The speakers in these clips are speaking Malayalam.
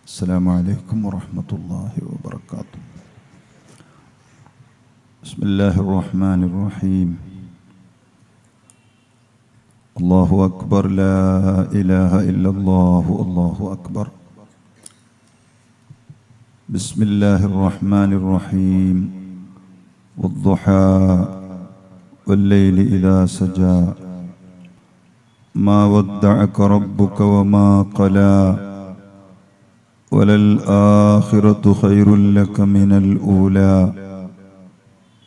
السلام عليكم ورحمة الله وبركاته. بسم الله الرحمن الرحيم. الله أكبر، لا إله إلا الله، الله أكبر. بسم الله الرحمن الرحيم. والضحى والليل إذا سجى ما ودعك ربك وما قلى وللآخرة خير لك من الأولى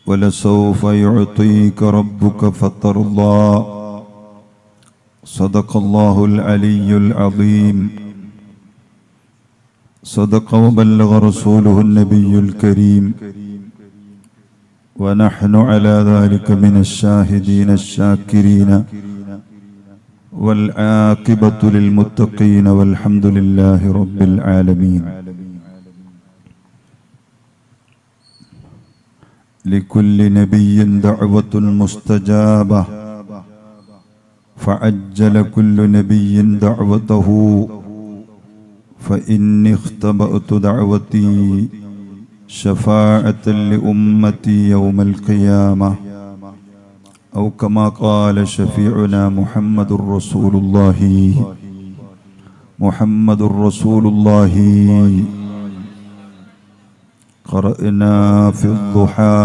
ولسوف يعطيك ربك فترضى. صدق الله العلي العظيم. صدق وبلغ رسوله النبي الكريم، ونحن على ذلك من الشاهدين الشاكرين، والعاقبة للمتقين، والحمد لله رب العالمين. لكل نبي دعوة مستجابة، فعجل كل نبي دعوته، فإني اختبأت دعوتي شفاعة لأمتي يوم القيامة، أو كما قال شفيعنا محمد رسول الله. محمد رسول الله. قرأنا في الضحى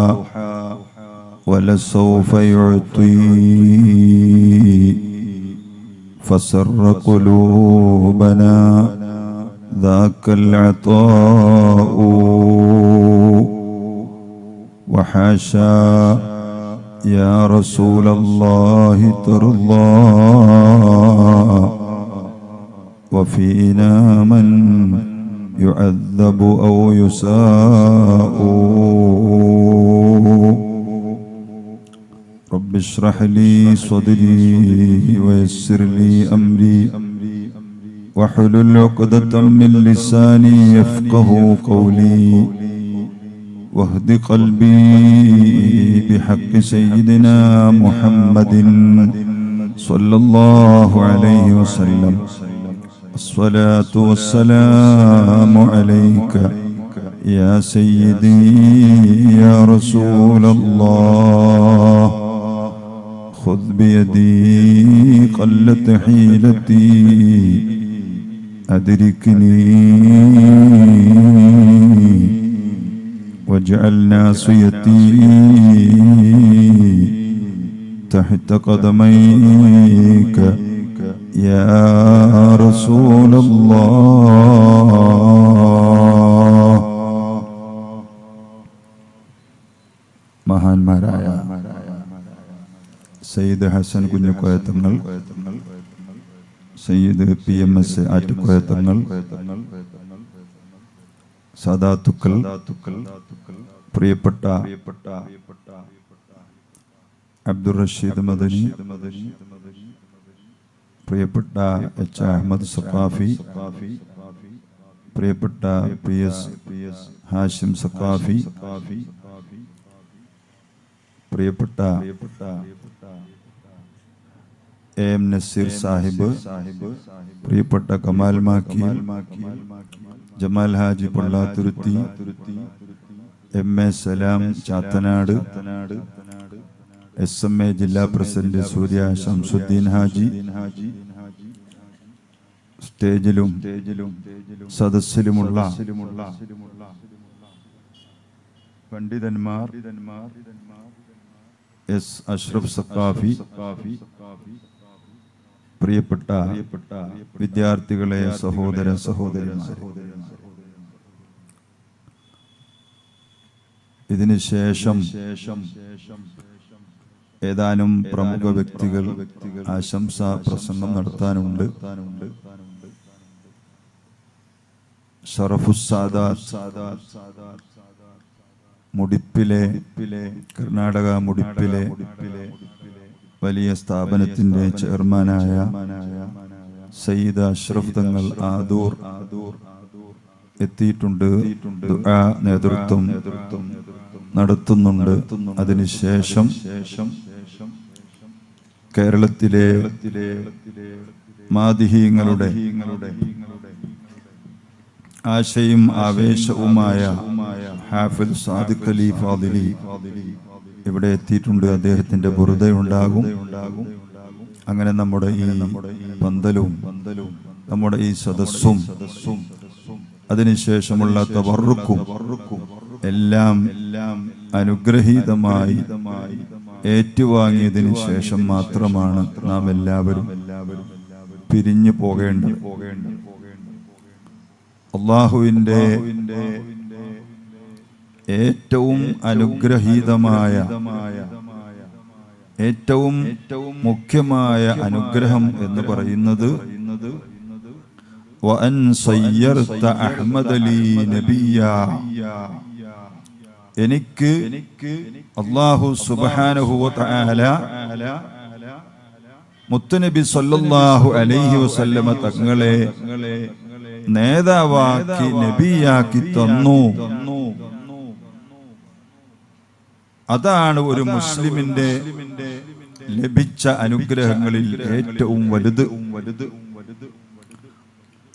ولسوف يعطي فسر قلوبنا ذاك العطاء، وحاشا يا رسول الله ترضى وفينا من يعذب أو يساء. رب اشرح لي صدري ويسر لي أمري واحلل عقدة من لساني يفقه قولي، واهد قلبي بحق سيدنا محمد صلى الله عليه وسلم. الصلاة والسلام عليك يا سيدي يا رسول الله. خذ بيدي قلت حيلتي أدركني، واجعل ناصيتي تحت قدميك يا رسول الله. മഹാന്മാരായ സയ്യിദ് ഹസൻ കുഞ്ഞിക്കോയ തങ്ങൾ, സയ്യിദ് PMS ആറ്റുകോയ തങ്ങൾ, സാദാത്തുക്കൾ, പ്രിയപ്പെട്ട അബ്ദുർ റഷീദ് മദനി, പ്രിയപ്പെട്ട H. അഹമ്മദ് സഖാഫി, പ്രിയപ്പെട്ട PS ഹാഷിം സഖാഫി, പ്രിയപ്പെട്ട AM നസീർ സാഹിബ്, പ്രിയപ്പെട്ട കമാൽ മാക്കി, ജമാൽ ഹാജി പൊള്ളാത്തുരുത്തി, MA സലാം ചാത്തനാട്, SMA ജില്ലാ പ്രസിഡന്റ് സൂര്യ ശംസുദ്ദീൻ ഹാജി, സ്റ്റേജിലും സദസ്സിലുമുള്ള പണ്ഡിതന്മാർ, S. അഷ്റഫ് സഖാഫി, പ്രിയപ്പെട്ട വിദ്യാർത്ഥികളെ, സഹോദര സഹോദരിമാരെ, ഇതിനുശേഷം ഏതാനും പ്രമുഖ വ്യക്തികൾ ആശംസാ പ്രസംഗം നടത്താനുണ്ട്. ഷറഫുസ്സാദാത്ത് മുടിപ്പിലെ, കർണാടക മുടിപ്പിലെ വലിയ സ്ഥാപനത്തിന്റെ ചെയർമാനായ സയ്യിദ് അഷ്റഫ് തങ്ങൾ ആദൂർ എത്തിയിട്ടുണ്ട്. ദുആ നേതൃത്വം നടത്തുന്നുണ്ട്. അതിനുശേഷം കേരളത്തിലെ മാദിഹീങ്ങളുടെ ആശയും ആവേശവുമായ ഹാഫിദ് സാദിഖ് അലി ഫാദിലി ഇവിടെ എത്തിയിട്ടുണ്ട്. അദ്ദേഹത്തിന്റെ ബുറുദയുണ്ടാകും. അങ്ങനെ നമ്മുടെ ഈ പന്തലും നമ്മുടെ ഈ സദസ്സും അതിനുശേഷമുള്ള തബറുക്കും എല്ലാം അനുഗ്രഹീതമായി ഏറ്റുവാങ്ങിയതിനു ശേഷം മാത്രമാണ് നാം എല്ലാവരും പിരിഞ്ഞു പോകേണ്ടത്. അല്ലാഹുവിൻ്റെ ഏറ്റവും അനുഗ്രഹീതമായ ഏറ്റവും മുഖ്യമായ അനുഗ്രഹം എന്ന് പറയുന്നത് വഅൻ സയ്യർത അഹ്മദ ലീ നബിയ്യ, എനിക്ക് അല്ലാഹു സുബ്ഹാനഹു വ തആല മുത്തുനബി സല്ലല്ലാഹു അലൈഹി വസല്ലമ തങ്ങളെ നേതാവാക്കി നബിയാക്കി തന്നു. അതാണ് ഒരു മുസ്ലിമിന്റെ ലഭിച്ച അനുഗ്രഹങ്ങളിൽ ഏറ്റവും വലുത്.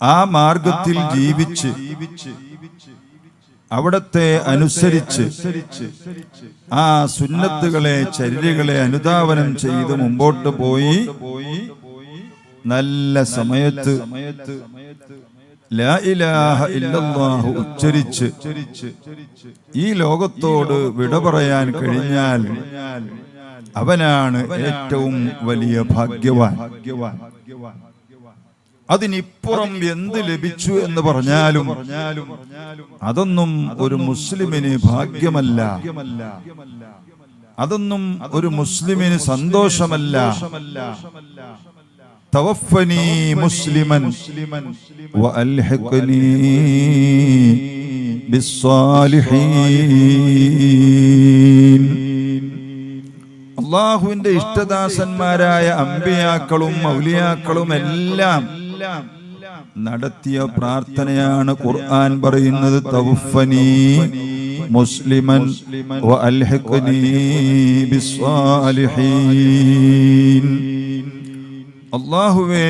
ആ മാർഗത്തിൽ ജീവിച്ച് അവിടത്തെ അനുസരിച്ച് ആ സുന്നത്തുകളെ ചര്യകളെ അനുധാവനം ചെയ്ത് മുമ്പോട്ട് പോയി നല്ല സമയത്ത് ലാ ഇലാഹ ഇല്ലല്ലാഹു ഉച്ചരിച്ച് ഈ ലോകത്തോട് വിട പറയാൻ കഴിഞ്ഞാൽ അവനാണ് ഏറ്റവും വലിയ ഭാഗ്യവാൻ. അതിനിപ്പുറം എന്ത് ലഭിച്ചു എന്ന് പറഞ്ഞാലും അതൊന്നും ഒരു മുസ്ലിമിന് ഭാഗ്യമല്ല, അതൊന്നും ഒരു മുസ്ലിമിന് സന്തോഷമല്ല. തവഫനി മുസ്ലിമൻ വഅൽഹിഖ്നി ബിസ്സാലിഹീൻ. അല്ലാഹുവിന്റെ ഇഷ്ടദാസന്മാരായ അമ്പിയാക്കളും ഔലിയാക്കളും എല്ലാം നടത്തിയ പ്രാർത്ഥനയാണ് ഖുർആൻ പറയുന്നത്. തവഫനി മുസ്ലിമൻ വഅൽഹിഖ്നി ബിസ്സാലിഹീൻ. അല്ലാഹുവേ,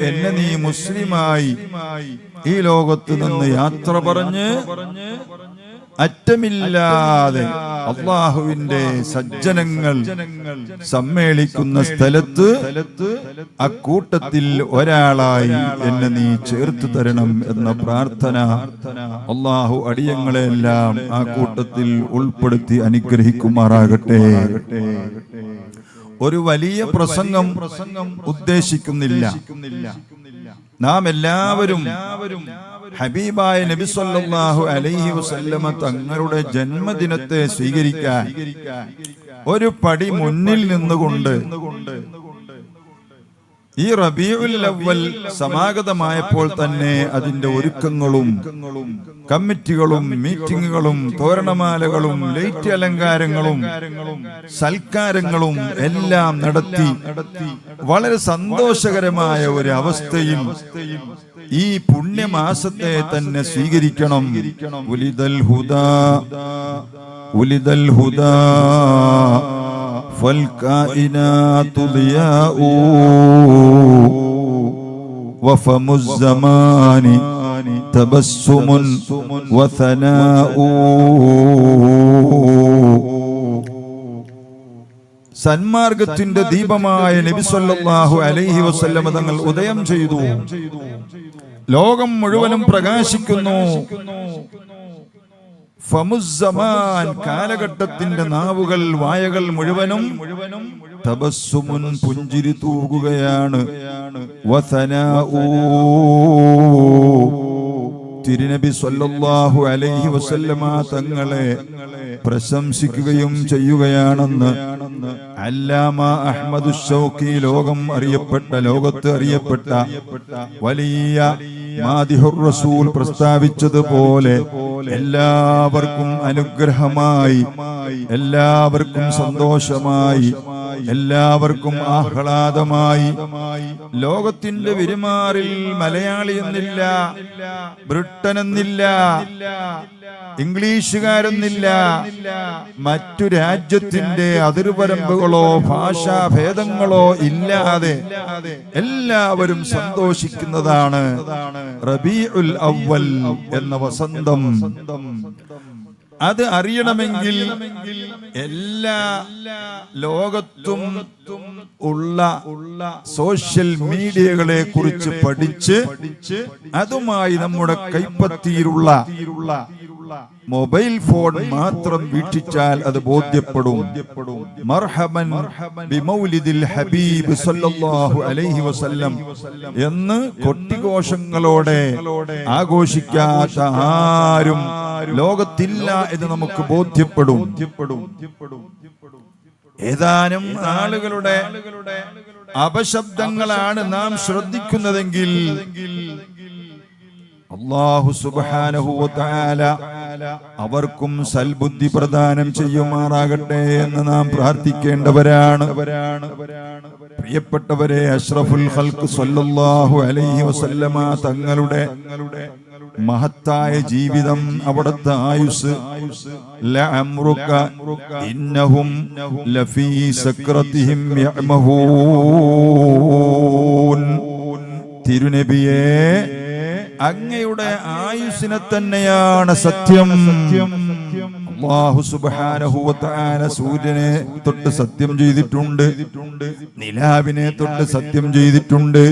എന്നെ നീ മുസ്ലിമായി ഈ ലോകത്ത് നിന്ന് യാത്ര പറഞ്ഞ് അറ്റമില്ലാതെ അല്ലാഹുവിന്റെ സജ്ജനങ്ങൾ സമ്മേളിക്കുന്ന സ്ഥലത്ത് അക്കൂട്ടത്തിൽ ഒരാളായി എന്നെ നീ ചേർത്ത് തരണം എന്ന പ്രാർത്ഥന അല്ലാഹു അടിയങ്ങളെല്ലാം ആ കൂട്ടത്തിൽ ഉൾപ്പെടുത്തി അനുഗ്രഹിക്കുമാറാകട്ടെ. ഒരു വലിയ പ്രസംഗം ഉദ്ദേശിക്കുന്നില്ല. നാം എല്ലാവരും ഹബീബായ നബി സല്ലല്ലാഹു അലൈഹി വസല്ലമ തങ്ങളുടെ ജന്മദിനത്തെ സ്വീകരിക്കാൻ ഒരു പടി മുന്നിൽ നിന്നുകൊണ്ട് ഈ റബീഉൽ അവ്വൽ സമാഗതമായപ്പോൾ തന്നെ അതിന്റെ ഒരുക്കങ്ങളും കമ്മിറ്റികളും മീറ്റിങ്ങുകളും തോരണമാലകളും ലൈറ്റ് അലങ്കാരങ്ങളും സൽക്കാരങ്ങളും എല്ലാം നടത്തി വളരെ സന്തോഷകരമായ ഒരു അവസ്ഥയിൽ ഈ പുണ്യമാസത്തെ തന്നെ സ്വീകരിക്കണം. ഉലിദൽ ഹുദാ ഫൽകായിനാതു ദിയാഉ വഫമുസ് സമാനി തബസ്സുമുൻ വസനാഉ. സന്മാർഗത്തിന്റെ ദീപമായ നബി സല്ലല്ലാഹു അലൈഹി വസല്ലമ തങ്ങൾ ഉദയം ചെയ്തു. ലോകം മുഴുവനും പ്രകാശിക്കുന്നു. ഫമുസ്സമാൻ, കാലഘട്ടത്തിന്റെ നാവുകൾ വായകൾ മുഴുവനും തബസ്സുമുൻ, പുഞ്ചിരി തൂകുകയാണ്. വസനാഉ, തിരുനബി സല്ലല്ലാഹു അലൈഹി വസല്ലമ തങ്ങളെ പ്രശംസിക്കുകയും ചെയ്യുകയാണെന്ന് അല്ലാമ അഹ്മദു ശൗഖി ലോകത്ത് അറിയപ്പെട്ട വലിയ മാദിഹുർ റസൂൽ പ്രസ്താവിച്ചതുപോലെ എല്ലാവർക്കും അനുഗ്രഹമായി, എല്ലാവർക്കും സന്തോഷമായി എല്ലാവർക്കും ആഹ്ലാദമായി. ലോകത്തിന്റെ വിരുമാറിൽ മലയാളി എന്നില്ല, ബ്രിട്ടൻ എന്നില്ല, ഇംഗ്ലീഷുകാരെന്നില്ല, മറ്റു രാജ്യത്തിന്റെ അതിർവരമ്പുകളോ ഭാഷാഭേദങ്ങളോ ഇല്ലാതെ എല്ലാവരും സന്തോഷിക്കുന്നതാണ് റബീഉൽ അവ്വൽ എന്ന വസന്തം. അത് അറിയണമെങ്കിൽ എല്ലാ ലോകത്തും ഉള്ള സോഷ്യൽ മീഡിയകളെ കുറിച്ച് പഠിച്ച് അതുമായി നമ്മുടെ കൈപ്പത്തിയിലുള്ള മൊബൈൽ ഫോൺ മാത്രം വീക്ഷിച്ചാൽ അത് ബോധ്യപ്പെടും. മർഹബൻ ബിമൗലിദിൽ ഹബീബ് സല്ലല്ലാഹു അലൈഹി വസല്ലം എന്ന് കൊട്ടിഘോഷങ്ങളോടെ ആഘോഷിക്കാത്ത ആരും ലോകത്തില്ല എന്ന് നമുക്ക് ബോധ്യപ്പെടും. ഏതാനും ആളുകളുടെ അപശബ്ദങ്ങളാണ് നാം ശ്രദ്ധിക്കുന്നതെങ്കിൽ അല്ലാഹു സുബ്ഹാനഹു വ തആല അവർക്കും സൽബുദ്ധി പ്രദാനം ചെയ്യുമാറാകട്ടെ എന്ന് നാം പ്രാർത്ഥിക്കേണ്ടവരാണ്. പ്രിയപ്പെട്ടവരെ, അഷ്റഫുൽ ഖൽഖ് സല്ലല്ലാഹു അലൈഹി വസല്ലമ തങ്ങളുടെ മഹത്തായ ജീവിതം, അവിടുത്തെ ആയുസ്, ലഅംറുക ഇന്നഹും ലഫീ സക്രതിഹിം യഅമഹൂൻ. തിരുനബിയെ, അങ്ങയുടെ ആയുസ്സിനെ തന്നെയാണ് സത്യം. അല്ലാഹു സുബ്ഹാനഹു വ തആല സൂര്യനെ തൊട്ട് സത്യം ചെയ്തിട്ടുണ്ട്, നിലാവിനെ തൊട്ട് സത്യം ചെയ്തിട്ടുണ്ട്.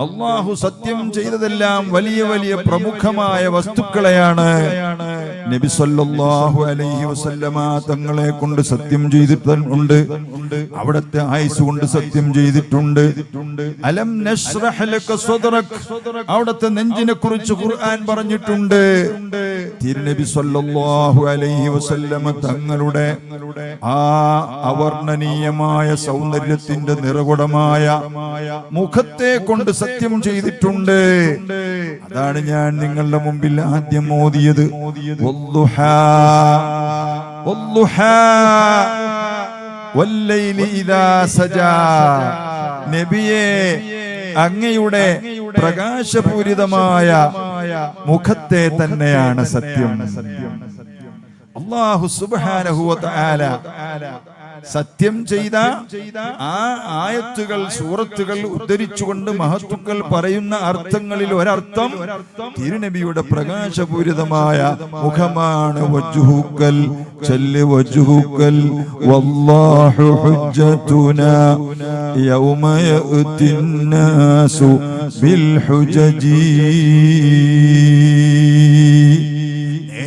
അല്ലാഹു സത്യം ചെയ്തതെല്ലാം വലിയ വലിയ പ്രമുഖമായ വസ്തുക്കളെയാണ്. നബി സല്ലല്ലാഹു അലൈഹി വസല്ലമ തങ്ങളെ കൊണ്ട് സത്യം ചെയ്തിട്ടുണ്ട്, അവിടുത്തെ ആയുസ് കൊണ്ട് സത്യം ചെയ്തിട്ടുണ്ട്. അലം നശ്റഹ് ലക സദ്റക്, അവിടുത്തെ നെഞ്ചിനെ കുറിച്ച് ഖുർആൻ പറഞ്ഞിട്ടുണ്ട്. തിരുനബി സല്ലല്ലാഹു അലൈഹി വസല്ലമ തങ്ങളുടെ ആ അവർണ്ണനീയമായ സൗന്ദര്യത്തിന്റെ നിറകുടമായ മുഖത്തെ കൊണ്ട് സത്യം ചെയ്തിട്ടുണ്ട്. അതാണ് ഞാൻ നിങ്ങളുടെ മുമ്പിൽ ആദ്യം ഓതിയത്. വദ്ദുഹാ വദ്ദുഹാ വല്ലൈലി ഇദാ സജാ. നബിയേ, അങ്ങയുടെ പ്രകാശപൂരിതമായ മുഖത്തെ തന്നെയാണ് സത്യം. അല്ലാഹു സുബ്ഹാനഹു വ തആല സത്യം ചെയ്ത ആ ആയത്തുകൾ, സൂറത്തുകൾ ഉദ്ധരിച്ചുകൊണ്ട് മഹത്തുക്കൾ പറയുന്ന അർത്ഥങ്ങളിൽ ഒരർത്ഥം തിരുനബിയുടെ പ്രകാശപൂരിതമായ മുഖമാണ്. വജ്ഹുക്കൽ ചല്ല് വജ്ഹുക്കൽ വല്ലാഹു ഹുജ്ജതുനാ യൗമ യഅതിന്നാസു ബിൽ ഹുജജി.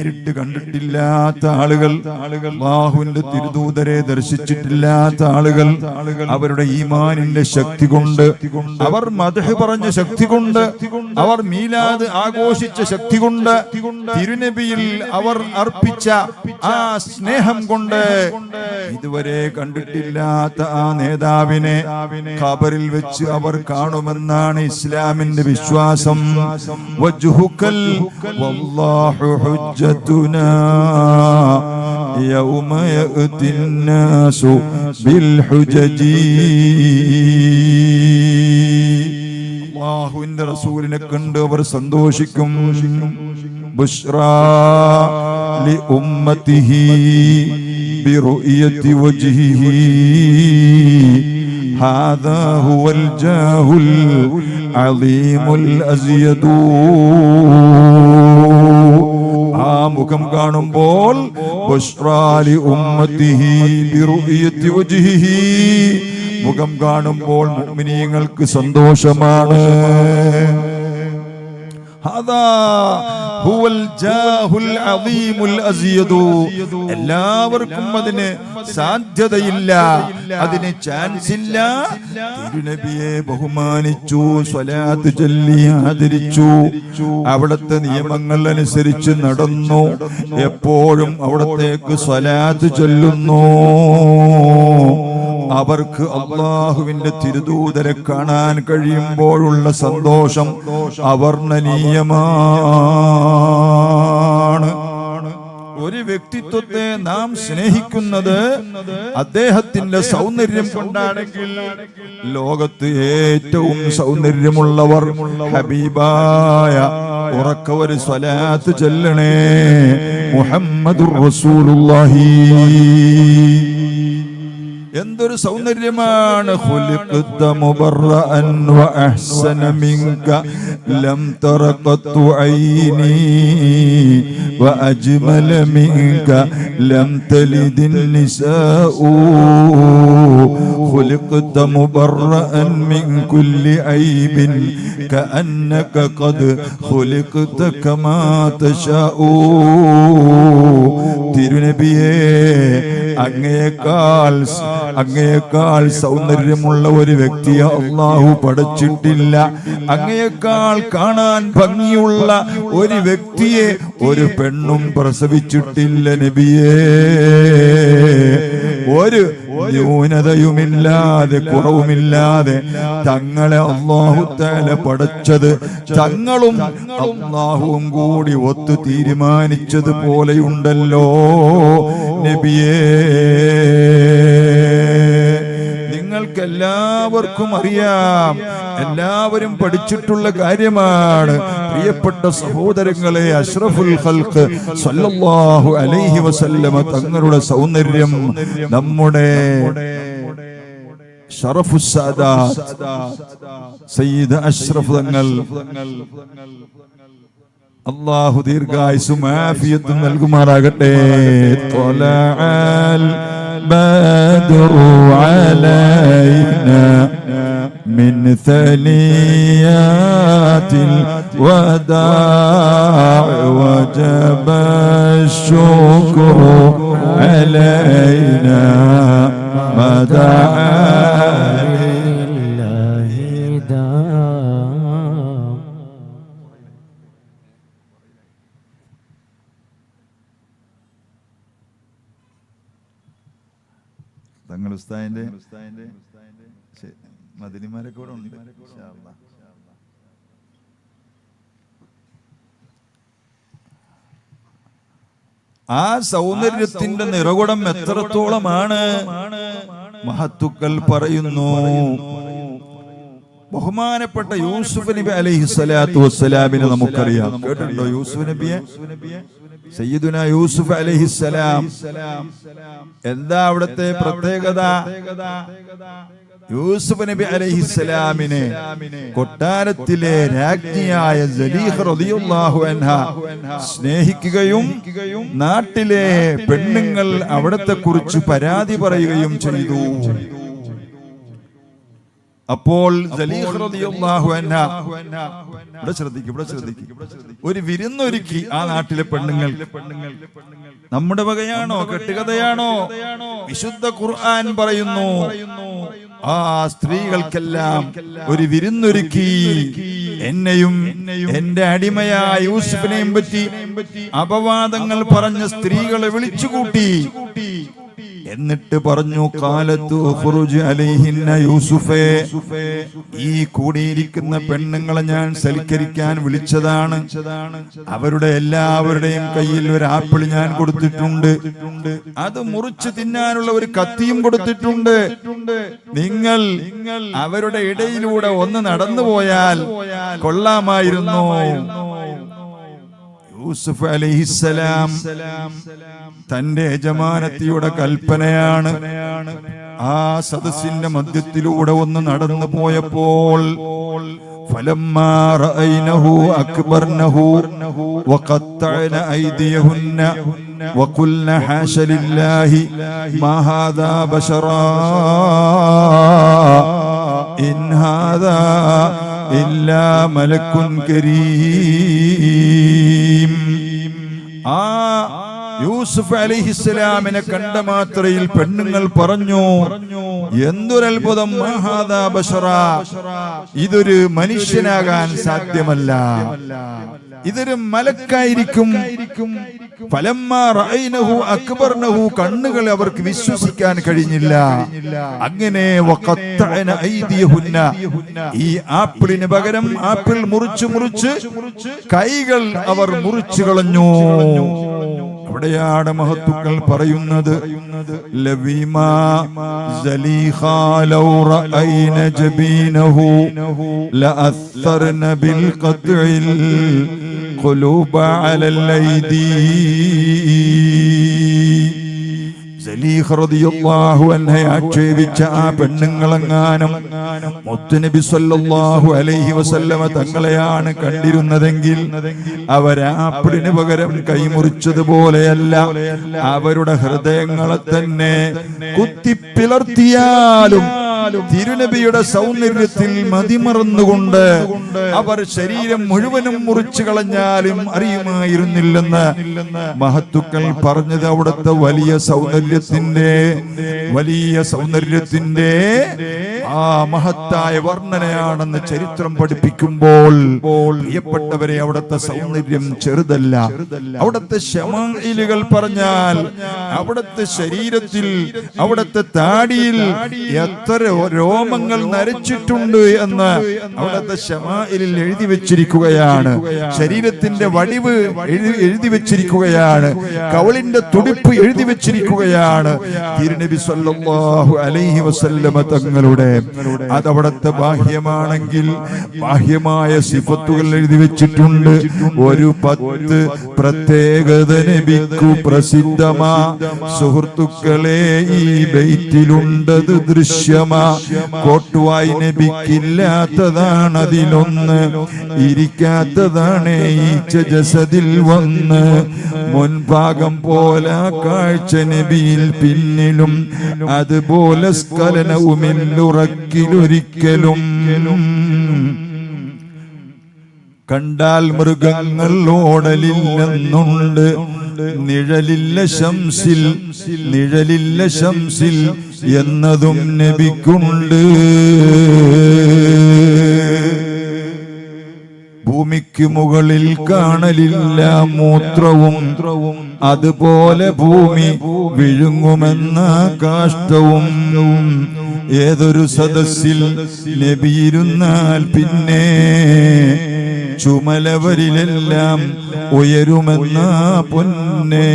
നേരിട്ട് കണ്ടിട്ടില്ലാത്ത ആളുകൾ, അല്ലാഹുവിന്റെ തിരുദൂതരെ ദർശിച്ചിട്ടില്ലാത്ത ആളുകൾ, അവരുടെ ഈമാനിന്റെ ശക്തി കൊണ്ട്, അവർ മദ്ഹ് പറഞ്ഞ ശക്തി കൊണ്ട്, അവർ മീലാദ് ആഘോഷിച്ച ശക്തി കൊണ്ട്, തിരുനബിയിൽ അവർ അർപ്പിച്ച ആ സ്നേഹം കൊണ്ട് ഇതുവരെ കണ്ടിട്ടില്ലാത്ത ആ നേതാവിനെ ഖബറിൽ വെച്ച് അവർ കാണുമെന്നാണ് ഇസ്ലാമിന്റെ വിശ്വാസം. വജ്ഹുക്കൽ വല്ലാഹു ഹുജ്ജതുനാ യൗമ യഅതിന്നാസു ബിൽ ഹുജജി. അല്ലാഹുവിന്റെ റസൂലിനെ കണ്ട് അവർ സന്തോഷിക്കും. ബുശ്റാ ലി ഉമ്മത്തിഹി ബിറുയതി വജ്ഹിഹി ഹാദാ ഹുവൽ ജാഹുൽ അലീമുൽ അസ്യദു. ആ മുഖം കാണുമ്പോൾ ബുശ്റാ ലി ഉമ്മത്തിഹി ബിറുയതി വജ്ഹിഹി, മുഖം കാണുമ്പോൾ മുഅ്മിനീങ്ങൾക്ക് സന്തോഷമാണ്. ഹാദാ ഹുവൽ ജാഹുൽ അദീമുൽ അസിയദു. എല്ലാവർക്കും അതിന് സാധ്യതയില്ല, അതിന് ചാൻസ് ഇല്ല. തിരുനബിയെ ബഹുമാനിച്ചു, സ്വലാത്ത് ചൊല്ലി ആദരിച്ചു, അവിടുത്തെ നിയമങ്ങൾ അനുസരിച്ച് നടന്നു, എപ്പോഴും അവിടത്തേക്ക് സ്വലാത്ത് ചൊല്ലുന്നു. അവർക്ക് അല്ലാഹുവിന്റെ തിരുദൂതരെ കാണാൻ കഴിയുമ്പോഴുള്ള സന്തോഷം അവർണ്ണനീയമാണ്. ഒരു വ്യക്തിത്വത്തെ നാം സ്നേഹിക്കുന്നത് അദ്ദേഹത്തിന്റെ സൗന്ദര്യം കൊണ്ടാണെങ്കിൽ ലോകത്ത് ഏറ്റവും സൗന്ദര്യമുള്ളവർ ഹബീബായ ഉറക്ക ഒരു സ്വലാത്ത് ചൊല്ലണേ മുഹമ്മദുർ റസൂലുള്ളാഹി. എന്തൊരു സൗന്ദര്യമാണ്. ഖുലിഖ്ത മുബറഅൻ വഅഹ്സന മിൻക ലം തറഖത്തു ഐനി വഅജ്മല മിൻക ലം തലിദിൻ നിസാഉ. ഖുലിഖ്ത മുബറഅൻ മിൻ കുല്ലി ഐബിൻ കഅന്നക ഖദ് ഖുലിഖ്ത കമാ തശാഉ. തിരുനബിയേ, അങ്ങയേക്കാൾ സൗന്ദര്യമുള്ള ഒരു വ്യക്തിയെ അല്ലാഹു പടച്ചിട്ടില്ല. അങ്ങയേക്കാൾ കാണാൻ ഭംഗിയുള്ള ഒരു വ്യക്തിയെ ഒരു പെണ്ണും പ്രസവിച്ചിട്ടില്ല നബിയേ. ഒരു ന്യൂനതയുമില്ലാതെ കുറവുമില്ലാതെ തങ്ങളെ അല്ലാഹു തആല പടച്ചത് തങ്ങളും അല്ലാഹുവും കൂടി ഒത്തു തീരുമാനിച്ചത് പോലെയുണ്ടല്ലോ നബിയേ. നിങ്ങൾക്കെല്ലാവർക്കും അറിയാം, എല്ലാവരും പഠിച്ചിട്ടുള്ള കാര്യമാണ്. പ്രിയപ്പെട്ട സഹോദരങ്ങളെ, അഷ്റഫുൽ ഖൽഖ് സല്ലല്ലാഹു അലൈഹി വസല്ലമ തങ്ങളുടെ സൗന്ദര്യം നമ്മുടെ ശറഫുസ് സാദാത്ത് സയ്യിദ് അഷ്റഫ് തങ്ങൾ, അല്ലാഹു ദീർഘായുസ്സും ആഫിയത്തും നൽകുമാറാകട്ടെ. ത്വലഅൽ ബദ്റു അലൈനാ മിൻ സനിയാതിൽ വദാഇ വജബ ശുക്റു അലൈനാ മദഅ തങ്ങൾ ഉസ്താദിന്റെ മദനിമാരൊക്കെ കൂടെ ഉണ്ട്. ആ സൗന്ദര്യത്തിന്റെ നിറകുടം എത്രത്തോളമാണ് മഹത്തുക്കൾ പറയുന്നു. ബഹുമാനപ്പെട്ട യൂസുഫ് നബി അലൈഹിസ്സലാത്തു വസ്സലാമിനെ നമുക്കറിയാം. കേട്ടിട്ടുണ്ടോ യൂസുഫ് നബിയെ? സയ്യിദുന യൂസുഫ് അലൈഹിസ്സലാം. എന്താ അവിടുത്തെ പ്രത്യേകത? യൂസുഫ് നബി അലൈഹിസ്സലാമിനെ കൊട്ടാരത്തിലെ രാജ്ഞിയായ സലീഹ റളിയല്ലാഹു അൻഹ സ്നേഹിക്കുകയും നാട്ടിലെ പെണ്ണുങ്ങൾ അവിടത്തെ കുറിച്ച് പരാതി പറയുകയും ചെയ്തു. അപ്പോൾ സലീഹ റളിയല്ലാഹു അൻഹ ഇവിടെ ശ്രദ്ധിക്കും, ഒരു വിരുന്നൊരുക്കി ആ നാട്ടിലെ പെണ്ണുങ്ങൾ. നമ്മുടെ വകയാണോ, കെട്ടുകഥയാണോ? വിശുദ്ധ ഖുർആൻ പറയുന്നു, ആ സ്ത്രീകൾക്കെല്ലാം ഒരു വിരുന്നൊരുക്കി. എന്നെയും എന്റെ അടിമയായ യൂസുഫിനെയും പറ്റി അപവാദങ്ങൾ പറഞ്ഞ സ്ത്രീകളെ വിളിച്ചുകൂട്ടി. എന്നിട്ട് പറഞ്ഞു, കാലത്തു ഖുറുജ് അലൈഹിന്ന യൂസുഫേ, ഈ കൂടിയിരിക്കുന്ന പെണ്ണുങ്ങളെ ഞാൻ സൽക്കരിക്കാൻ വിളിച്ചതാണ്. അവരുടെ എല്ലാവരുടെയും കയ്യിൽ ഒരു ആപ്പിൾ ഞാൻ കൊടുത്തിട്ടുണ്ട്, അത് മുറിച്ച് തിന്നാനുള്ള ഒരു കത്തിയും കൊടുത്തിട്ടുണ്ട്. നിങ്ങൾ അവരുടെ ഇടയിലൂടെ ഒന്ന് നടന്നുപോയാൽ കൊള്ളാമായിരുന്നു. യൂസുഫ് അലൈഹിസ്സലാം തന്റെ യജമാനത്തിയുടെ കൽപ്പനയാണ്. ആ സദസ്സിന്റെ മധ്യത്തിലൂടെ ഒന്ന് നടന്നു പോയപ്പോൾ فلما رأينه أكبرنه وقطعن أيديهن وقلن حاش لله ما هذا بشرا إن هذا إلا ملك كريم. യൂസുഫ് അലൈഹിസ്സലാമിനെ കണ്ട മാത്രയിൽ പെണ്ണുങ്ങൾ പറഞ്ഞു, എന്തൊരത്ഭുതം, മഹാദാ ബശറ, ഇതൊരു മനുഷ്യനാകാൻ സാധ്യമല്ല, ഇതൊരു മലക്കായിരിക്കും. ഫലമ്മാ റഅയ്നഹു അക്ബർനഹു, കണ്ണുകൾ അവർക്ക് വിശ്വസിക്കാൻ കഴിഞ്ഞില്ല. അങ്ങനെ വഖത്തഅന ഐദിയഹുന്ന, ഈ ആപ്പിളിന് പകരം ആപ്പിൾ മുറിച്ച് കൈകൾ അവർ മുറിച്ചു കളഞ്ഞു. അവിടെയാണ് മഹത്തുക്കൾ പറയുന്നത് ലവീമാ സലീഖാ ലൗ റഅയ്ന ജബീനഹു ലഅثرന ബിൽ ഖത്ഇൽ ഖുലൂബ അലൽ ഐദി. സലീഖ റളിയല്ലാഹു അൻഹയെ ആക്ഷേപിച്ച ആ പെണ്ണുങ്ങളെങ്ങാനും മുത്തുനബി സല്ലല്ലാഹു അലൈഹി വസല്ലമ തങ്ങളെയാണ് കണ്ടിരുന്നതെങ്കിൽ അവരാപ്പിടിന് പകരം കൈമുറിച്ചതുപോലെയല്ല, അവരുടെ ഹൃദയങ്ങളെ തന്നെ കുത്തിപ്പിളർത്തിയാലും തിരുനബിയുടെ സൗന്ദര്യത്തിൽ മതിമറന്നുകൊണ്ട് അവർ ശരീരം മുഴുവനും മുറിച്ചു കളഞ്ഞാലും അറിയുമായിരുന്നില്ലെന്ന് മഹത്തുക്കൾ പറഞ്ഞത് അവിടുത്തെ വലിയ സൗന്ദര്യത്തിന്റെ ആ മഹത്തായ വർണ്ണനയാണെന്ന് ചരിത്രം പഠിപ്പിക്കുമ്പോൾ പ്രിയപ്പെട്ടവരെ, അവിടുത്തെ സൗന്ദര്യം ചെറുതല്ല. അവിടുത്തെ ശമാഇലുകൾ പറഞ്ഞാൽ അവിടുത്തെ ശരീരത്തിൽ, അവിടുത്തെ താടിയിൽ എത്ര രോമങ്ങൾ നരച്ചിട്ടുണ്ട് എന്ന് അവിടുത്തെ ശമാഇലിൽ എഴുതി വെച്ചിരിക്കുകയാണ്. ശരീരത്തിന്റെ വടിവ് എഴുതി വെച്ചിരിക്കുകയാണ്. കവളിന്റെ തുടിപ്പ് എഴുതി വെച്ചിരിക്കുകയാണ്. തിരുനബി സല്ലല്ലാഹു അലൈഹി വസല്ലമ തങ്ങളുടെ അതവിടുത്തെ ബാഹ്യമാണെങ്കിൽ ബാഹ്യമായ സിഫത്തുകൾ എഴുതി വെച്ചിട്ടുണ്ട്. ഒരു 10 പ്രത്യേകത നബിക്കു പ്രസിദ്ധമാ. സുഹൃത്തുക്കളെ, ഈ ബൈത്തിലുണ്ടത് ദൃശ്യമാ. കോട്ടുവായി നബിക്കില്ലാത്തതാണ് അതിലൊന്ന്, ഇരിക്കാത്തതാണ് ഈച്ച ജസദിൽ വന്ന്. മുൻഭാഗം പോലെ കാഴ്ച നബിയിൽ പിന്നിലും, അതുപോലെ സ്ഖലനവുമില്ലുറക്കിലൊരിക്കലും. കണ്ടാൽ മൃഗങ്ങൾ ഓടലില്ലെന്നുണ്ട്, നിഴലില്ല ശംസിൽ എന്നതും നബിക്കുണ്ട്. ഭൂമിക്ക് മുകളിൽ കാണലില്ല മൂത്രവും, അതുപോലെ ഭൂമി വിഴുങ്ങുമെന്ന കാഷ്ടവും. ഏതൊരു സദസ്സിൽ നബിയിരുന്നാൽ പിന്നെ ചുമലവരിലെല്ലാം ഉയരുമെന്ന പൊന്നെ.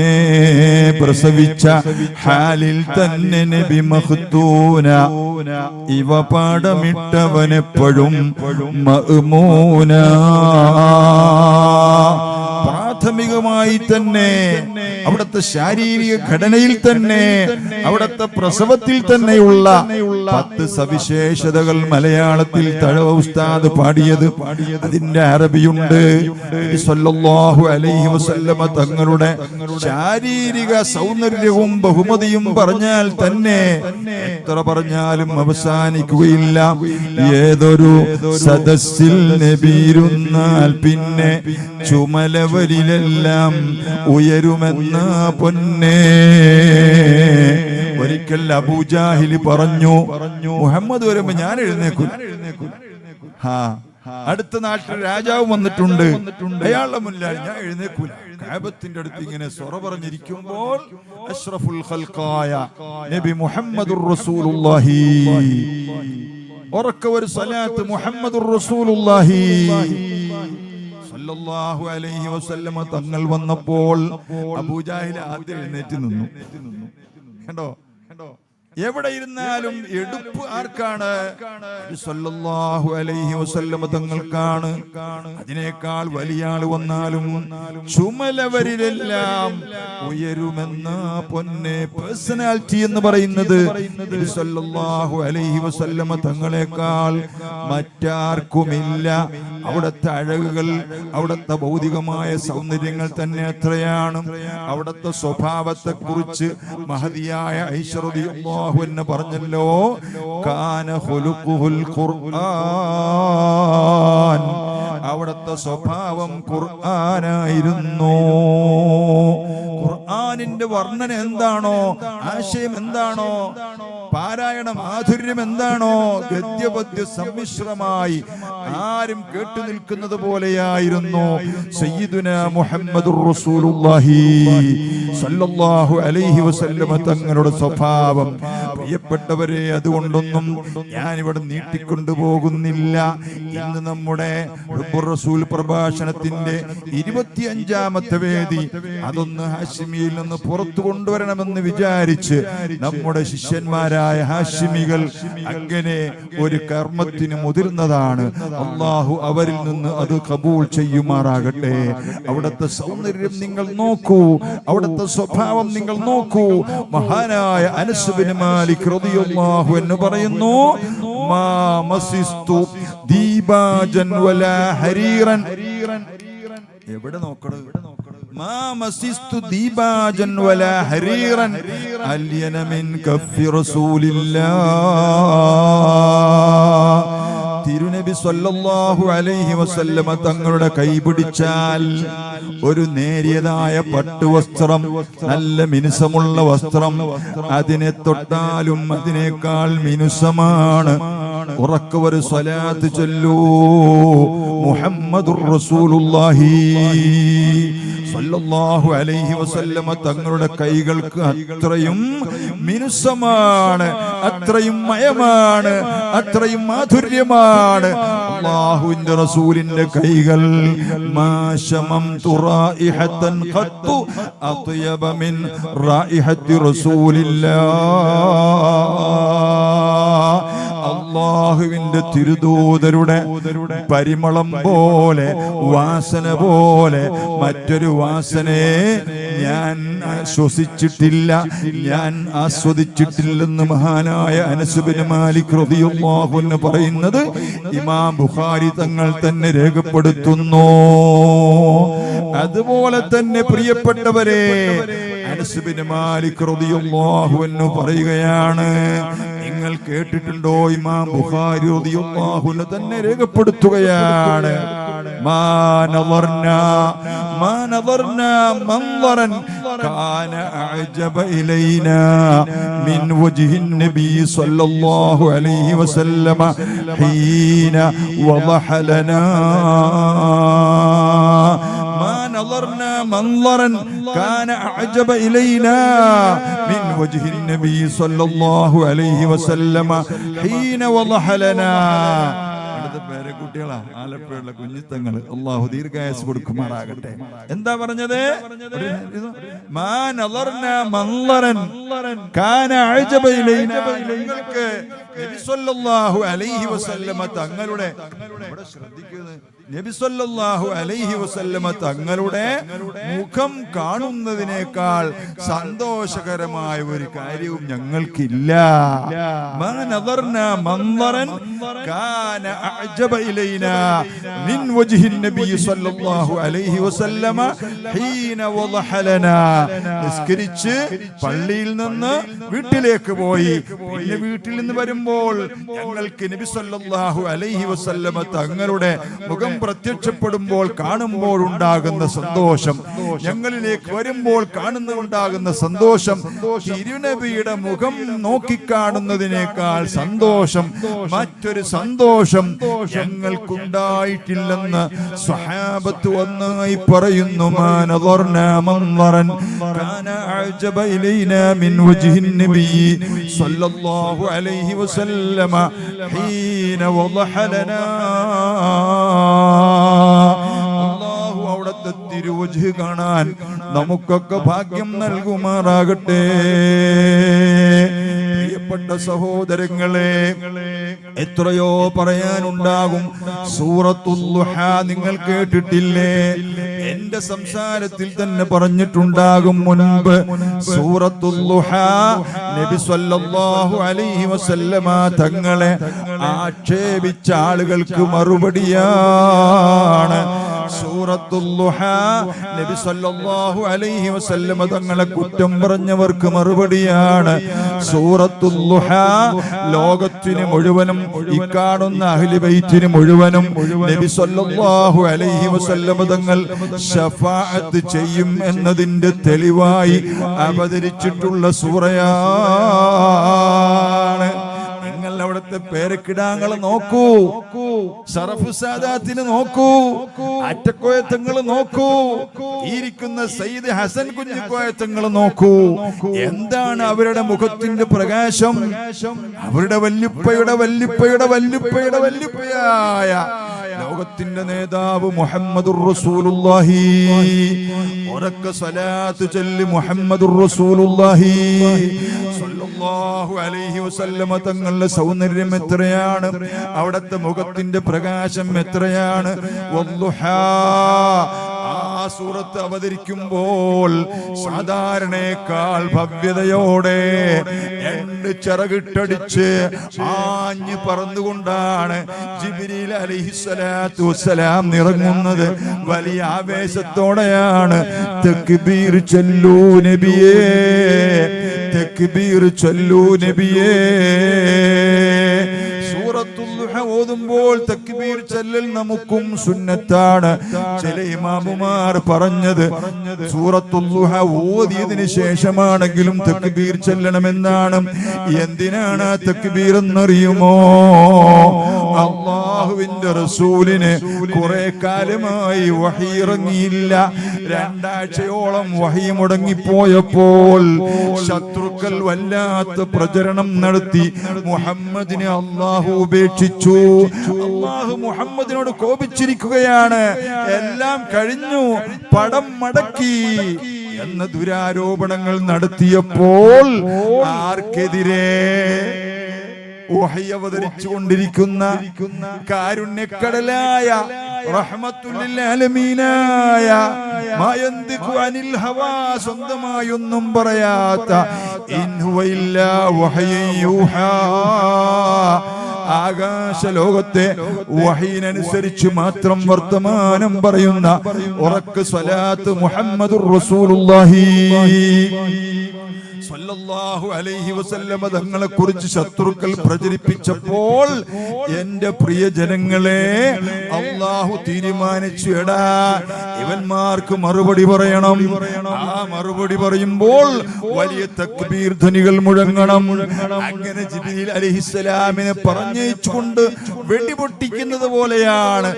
പ്രസവിച്ച ഹാലിൽ തന്നെ നബി മഖ്തൂന, ഇവ പാടമിട്ടവനെപ്പോഴും മഅ്മൂന. പ്രാഥമികമായി തന്നെ അവിടുത്തെ ശാരീരിക ഘടനയിൽ തന്നെ, അവിടുത്തെ പ്രസവത്തിൽ തന്നെയുള്ള 10 സവിശേഷതകൾ മലയാളത്തിൽ തഴവ ഉസ്താദ് പാടിയത്. അതിന്റെ അറബിയുണ്ട്. സല്ലല്ലാഹു അലൈഹി വസല്ലമ തങ്ങളുടെ ശാരീരിക സൗന്ദര്യവും ബഹുമതിയും പറഞ്ഞാൽ തന്നെ എത്ര പറഞ്ഞാലും അവസാനിക്കുകയില്ല. ഏതൊരു സദസ്സിൽ നബിയിരുന്നാൽ പിന്നെ ചുമലവരിലെല്ലാം ഉയരുമെന്ന പൊന്നെ. ഒരിക്കൽ അബൂജാഹിൽ പറഞ്ഞു, മുഹമ്മദ് വരുമ്പോ ഞാൻ എഴുന്നേക്കും. അടുത്ത നാട്ടിൽ രാജാവ് വന്നിട്ടുണ്ട്, അയാളുടെ മുന്നിൽ ഞാൻ എഴുന്നേക്കൂല. കഅബത്തിന്റെ അടുത്ത് ഇങ്ങനെ സൊറ പറഞ്ഞിരിക്കുമ്പോൾ അഷ്റഫുൽ ഖൽഖായ നബി മുഹമ്മദുർ റസൂലുള്ളാഹി, ഉറക്ക ഒരു സലാത്ത് മുഹമ്മദുർ റസൂലുള്ളാഹി സല്ലല്ലാഹു അലൈഹി വസല്ലമ തങ്ങൾ വന്നപ്പോൾ അബൂജാഹിൽ ആദ്യം എഴുന്നേറ്റ് നിന്നു. കണ്ടോ, എവിടെ ഇരുന്നാലും എടുപ്പ് ആർക്കാണ്? സല്ലല്ലാഹു അലൈഹി വസല്ലമ തങ്ങൾക്കാണ്. അതിനേക്കാൾ വലിയ ആള് വന്നാലും ചുമലവരിലെല്ലാം ഉയരുമെന്ന പൊന്നെ. പേഴ്സണാലിറ്റി എന്ന് പറയുന്നത് സല്ലല്ലാഹു അലൈഹി വസല്ലമ തങ്ങളെക്കാൾ മറ്റാർക്കുമില്ല. അവിടുത്തെ അഴകുകൾ, അവിടുത്തെ ഭൗതികമായ സൗന്ദര്യങ്ങൾ തന്നെ എത്രയാണ്. അവിടുത്തെ സ്വഭാവത്തെ കുറിച്ച് മഹദിയായ ഐഷ റളിയല്ലാഹു അൻഹ പറഞ്ഞല്ലോ, കാന ഖുലുഖുൽ ഖുർആൻ. അവിടുത്തെ സ്വഭാവം ഖുർആനായിരുന്നു. ഖുർആനിന്റെ വർണ്ണന എന്താണോ, ആശയം എന്താണോ, പാരായണ മാധുര്യം എന്താണോ, ഗദ്യപദ്യ സമ്മിശ്രമായി ആരും കേട്ടു നിൽക്കുന്നത് പോലെയായിരുന്നു സയ്യിദുനാ മുഹമ്മദുർ റസൂലുള്ളാഹി സ്വല്ലല്ലാഹു അലൈഹി വസല്ലമ തങ്ങളുടെ സ്വഭാവം. പ്രിയപ്പെട്ടവരെ, അതുകൊണ്ടൊന്നും ഞാനിവിടെ നീട്ടിക്കൊണ്ടുപോകുന്നില്ല. ഇന്ന് നമ്മുടെ റസൂൽ പ്രഭാഷണത്തിന്റെ 25ാമത്തെ വേദി അതൊന്ന് ഹാഷിമിയിൽ നിന്ന് പുറത്തു കൊണ്ടുവരണമെന്ന് വിചാരിച്ച് നമ്മുടെ ശിഷ്യന്മാരായ ഹാഷിമികൾ അങ്ങനെ ഒരു കർമ്മത്തിന് മുതിർന്നതാണ്. അള്ളാഹു അവരിൽ നിന്ന് അത് കബൂൽ ചെയ്യുമാറാകട്ടെ. അവിടുത്തെ സൗന്ദര്യം നിങ്ങൾ നോക്കൂ, അവിടുത്തെ സ്വഭാവം നിങ്ങൾ നോക്കൂ. മഹാനായ അനസ് ബിൻ മാലിക് റളിയല്ലാഹു അൻഹു പറയുന്നു, മാ മസിസ്തു ദീബാജൻ വലാ ഹരീറൻ. എവിടെ നോക്കണം? മാ മസിസ്തു ദീബാജൻ വലാ ഹരീറൻ അല്യന മിൻ കഫി റസൂലില്ലാഹ്. തിരുനബി സ്വല്ലല്ലാഹു അലൈഹി വസല്ലമ തങ്ങളുടെ കൈ പിടിച്ചാൽ ഒരു നേരിയതായ പട്ടുവസ്ത്രം, നല്ല മിനുസമുള്ള വസ്ത്രം, അതിനെ തൊട്ടാലും അതിനേക്കാൾ മിനുസമാണ്. ഉറക്കവര് സ്വലാത്ത് ചൊല്ലൂ, മുഹമ്മദുർ റസൂലുള്ളാഹി സ്വല്ലല്ലാഹു അലൈഹി വസല്ലമ തങ്ങളുടെ കൈകൾക്ക് അത്രയും മിനുസമാണ്, അത്രയും മയമാണ്, അത്രയും മാധുര്യമാണ് അല്ലാഹുവിന്റെ റസൂലിന്റെ കൈകൾ. മാ ശമംതു റായിഹതൻ ഖത്തു അത്യബ മിൻ റായിഹത്തി റസൂലില്ലാഹ്. അല്ലാഹുവിന്റെ തിരുദൂതരുടെ പരിമളം പോലെ, വാസന പോലെ മറ്റൊരു വാസനയെ ഞാൻ ശ്വസിച്ചിട്ടില്ല, ഞാൻ ആസ്വദിച്ചിട്ടില്ലെന്ന് മഹാനായ അനസ് ബിൻ മാലിക് റളിയല്ലാഹു അൻഹു പറയുന്നത് ഇമാം ബുഖാരി തങ്ങൾ തന്നെ രേഖപ്പെടുത്തുന്നു. അതുപോലെ തന്നെ പ്രിയപ്പെട്ടവരെ, അനസ് ബിൻ മാലിക് റളിയല്ലാഹു അൻഹു പറയുകയാണ്, നിങ്ങൾ കേട്ടിട്ടുണ്ടോ? ഇമാം ബുഖാരി റളിയല്ലാഹു അൻഹു തന്നെ രേഖപ്പെടുത്തുകയാണ്, മാ നദർനാ മൻദറൻ കാന അഅജബ ഇലൈനാ മിൻ വജ്ഹിൻ നബി സ്വല്ലല്ലാഹു അലൈഹി വസല്ലമ ഹീന വളഹ ലനാ. ما نظرنا منظرا كان أعجب إلينا من وجه النبي صلى الله عليه وسلم حين وضح لنا. പേരക്കുട്ടികളാ, ആലപ്പുഴയുള്ള കുഞ്ഞിത്തങ്ങൾ, അള്ളാഹു ദീർഘായുസ്സ് കൊടുക്കുമാറാകട്ടെ. എന്താ പറഞ്ഞത്? മാ നദർനാ മൻദറൻ കാന അഅജബ ഇലൈനാ. നിങ്ങൾക്ക് നബി സല്ലല്ലാഹു അലൈഹി വസല്ലമ തങ്ങളുടെ, ശ്രദ്ധിക്കുന്നത്, നബി സല്ലല്ലാഹു അലൈഹി വസല്ലമ തങ്ങളുടെ മുഖം കാണുന്നതിനേക്കാൾ സന്തോഷകരമായ ഒരു കാര്യവും ഞങ്ങൾക്കില്ല. മാ നദർനാ മൻദറൻ കാന അഅജബ ഇലൈനാ മിൻ വജ്ഹി നബി സല്ലല്ലാഹു അലൈഹി വസല്ലമ ഹീന വളഹ ലനാ. നിസ്കരിച്ച് പള്ളിയിൽ നിന്ന് വീട്ടിലേക്ക് പോയി, പിന്നെ വീട്ടിൽ നിന്ന് വരുമ്പോൾ ഞങ്ങൾക്ക് നബി സല്ലല്ലാഹു അലൈഹി വസല്ലമ തങ്ങളുടെ മുഖം പ്രത്യക്ഷപ്പെടുമ്പോൾ, കാണുമ്പോൾ ഉണ്ടാകുന്ന സന്തോഷം, ഞങ്ങളിലേക്ക് വരുമ്പോൾ കാണുന്നുണ്ടാകുന്ന സന്തോഷം, തിരുനബിയുടെ മുഖം നോക്കിക്കാണുന്നതിനേക്കാൾ സന്തോഷം, മറ്റൊരു സന്തോഷം ഞങ്ങൾക്കുണ്ടായിട്ടില്ലെന്ന് സ്വഹാബത്ത് ഒന്നായി പറയുന്നു. മാ നദർനാ മൻദറൻ കാന അഅജബ ഇലൈനാ മിൻ വജ്ഹിൻ നബി സ്വല്ലല്ലാഹു അലൈഹി വസല്ലമ ഹീന വളഹ ലനാ. അല്ലാഹു അവിടുത്തെ തിരുവജ്ഹ് കാണാൻ നമുക്കൊക്കെ ഭാഗ്യം നൽകുമാറാകട്ടെ. പ്രിയപ്പെട്ട സഹോദരങ്ങളെ, എത്രയോ പറയാനുണ്ടാകും. സൂറത്തുൽ ദുഹാ നിങ്ങൾ കേട്ടിട്ടില്ലേ? എന്റെ സംസാരത്തിൽ തന്നെ പറഞ്ഞിട്ടുണ്ടാകും മുൻപ്. സൂറത്തുൽ ദുഹാ നബി സല്ലല്ലാഹു അലൈഹി വസല്ലമ തങ്ങളെ ആക്ഷേപിച്ച ആളുകൾക്ക് മറുപടിയാണ്. സൂറത്തുൽ ദുഹാ നബി സല്ലല്ലാഹു അലൈഹി വസല്ലമ തങ്ങളെ കുറ്റം പറഞ്ഞവർക്ക് മറുപടിയാണ്. സൂറത്തുൽ ദുഹാ ലോകത്തിന് മുഴുവനും, ഈ കാണുന്ന അഹ്ലു ബൈത്തിന് മുഴുവനും നബി സല്ലല്ലാഹു അലൈഹി വസല്ലമ തങ്ങൾ ശഫാഅത്ത് ചെയ്യും എന്നതിന്റെ തെളിവായി അവതരിച്ചിട്ടുള്ള സൂറയാണ്. നിങ്ങൾ അവിടുത്തെ പേരക്കിടാങ്ങളെ നോക്കൂ. ഷറഫു സാദാത്തിനെ നോക്കൂ, അറ്റക്കോയത്തങ്ങൾ നോക്കൂ, ഇരിക്കുന്ന സയ്യിദ് ഹസൻ കുഞ്ഞിക്കോയത്തങ്ങൾ നോക്കൂ. എന്താണ് അവരുടെ മുഖത്തിന്റെ പ്രകാശം? അവരുടെ വല്ലുപ്പയായ ലോകത്തിന്റെ നേതാവ് മുഹമ്മദുർ റസൂലുള്ളാഹി. ഉറക്കെ സ്വലാത്ത് ചൊല്ലി മുഹമ്മദുർ റസൂലുള്ളാഹി സ്വല്ലല്ലാഹു അലൈഹി വസല്ലമ തങ്ങളുടെ സൗന്ദര്യം എത്രയാണ്, അവിടുത്തെ മുഖത്തിന്റെ പ്രകാശം എത്രയാണ്. വദ്ദുഹാ, ആ സൂറത്ത് അവതരിക്കുമ്പോൾ സാധാരണയേക്കാൾ ഭവ്യതയോടെ രണ്ട് ചിറകിട്ടടിച്ച് ആഞ്ഞു പറന്നുകൊണ്ടാണ് ജിബ്രീൽ അലൈഹിസ്സലാത്തു വസ്സലാം ഇറങ്ങുന്നത്. വലിയ ആവേശത്തോടെയാണ്. തക്ബീർ ചൊല്ലൂ നബിയേ, തക്ബീർ ചൊല്ലൂ നബിയേ. സൂറത്തുൽ ദുഹ ഓതുമ്പോൾ തക്ബീർ ചൊല്ലൽ നമുക്കും സുന്നത്താണ്. ചില ഇമാമുമാർ പറഞ്ഞത് സൂറത്തുൽ ദുഹ ഓതിയതിനു ശേഷമാണെങ്കിലും തക്ബീർ ചൊല്ലണമെന്നാണ്. എന്തിനാണ് തക്ബീർ എന്നറിയുമോ? അല്ലാഹുവിന്റെ റസൂലിന് കുറെ കാലമായി വഹി ഇറങ്ങിയില്ല. 2 ആഴ്ചയോളം വഹി മുടങ്ങിപ്പോയപ്പോൾ ശത്രുക്കൾ വല്ലാത്ത പ്രചരണം നടത്തി. മുഹമ്മദിനെ അല്ലാഹു ഉപേക്ഷിച്ചു, അല്ലാഹു മുഹമ്മദിനോട് കോപിച്ചിരിക്കുകയാണ്, എല്ലാം കഴിഞ്ഞു, പടം മടക്കി എന്ന ദുരാരോപണങ്ങൾ നടത്തിയപ്പോൾ ആർക്കെതിരെ? വഹി അവതരിച്ചുകൊണ്ടിരിക്കുന്ന കാരുണ്യക്കടലായ റഹ്മത്തുൽ ആലമീനായ മായന്തിഖു അനിൽ ഹവാ, സ്വന്തമായൊന്നും പറയാത്ത ഇൻ ഹുവ ഇല്ലാ വഹയ്യുൻ യൂഹാ, ആകാശ ലോകത്തെ വഹീനനുസരിച്ച് മാത്രം വർത്തമാനം പറയുന്ന ഉറക്കെ സ്വലാത്ത് മുഹമ്മദുർ റസൂലുള്ളാഹി സ്വല്ലല്ലാഹു അലൈഹി വസല്ലമ തങ്ങളെ കുറിച്ച് ശത്രുക്കൾ പ്രചരിപ്പിച്ചപ്പോൾ എന്റെ പ്രിയ ജനങ്ങളെ അല്ലാഹു തീരുമാനിച്ചു, എടാ ഇവന്മാർക്ക് മറുപടി പറയണം. ആ മറുപടി പറയുമ്പോൾ വലിയ തക്ബീർ ധ്വനികൾ മുഴങ്ങണം. അങ്ങനെ ജിബ്രീൽ അലൈഹിസ്സലാമിനെ പറഞ്ഞുകൊണ്ട് വെടിപൊട്ടിക്കുന്നത് പോലെയാണ്.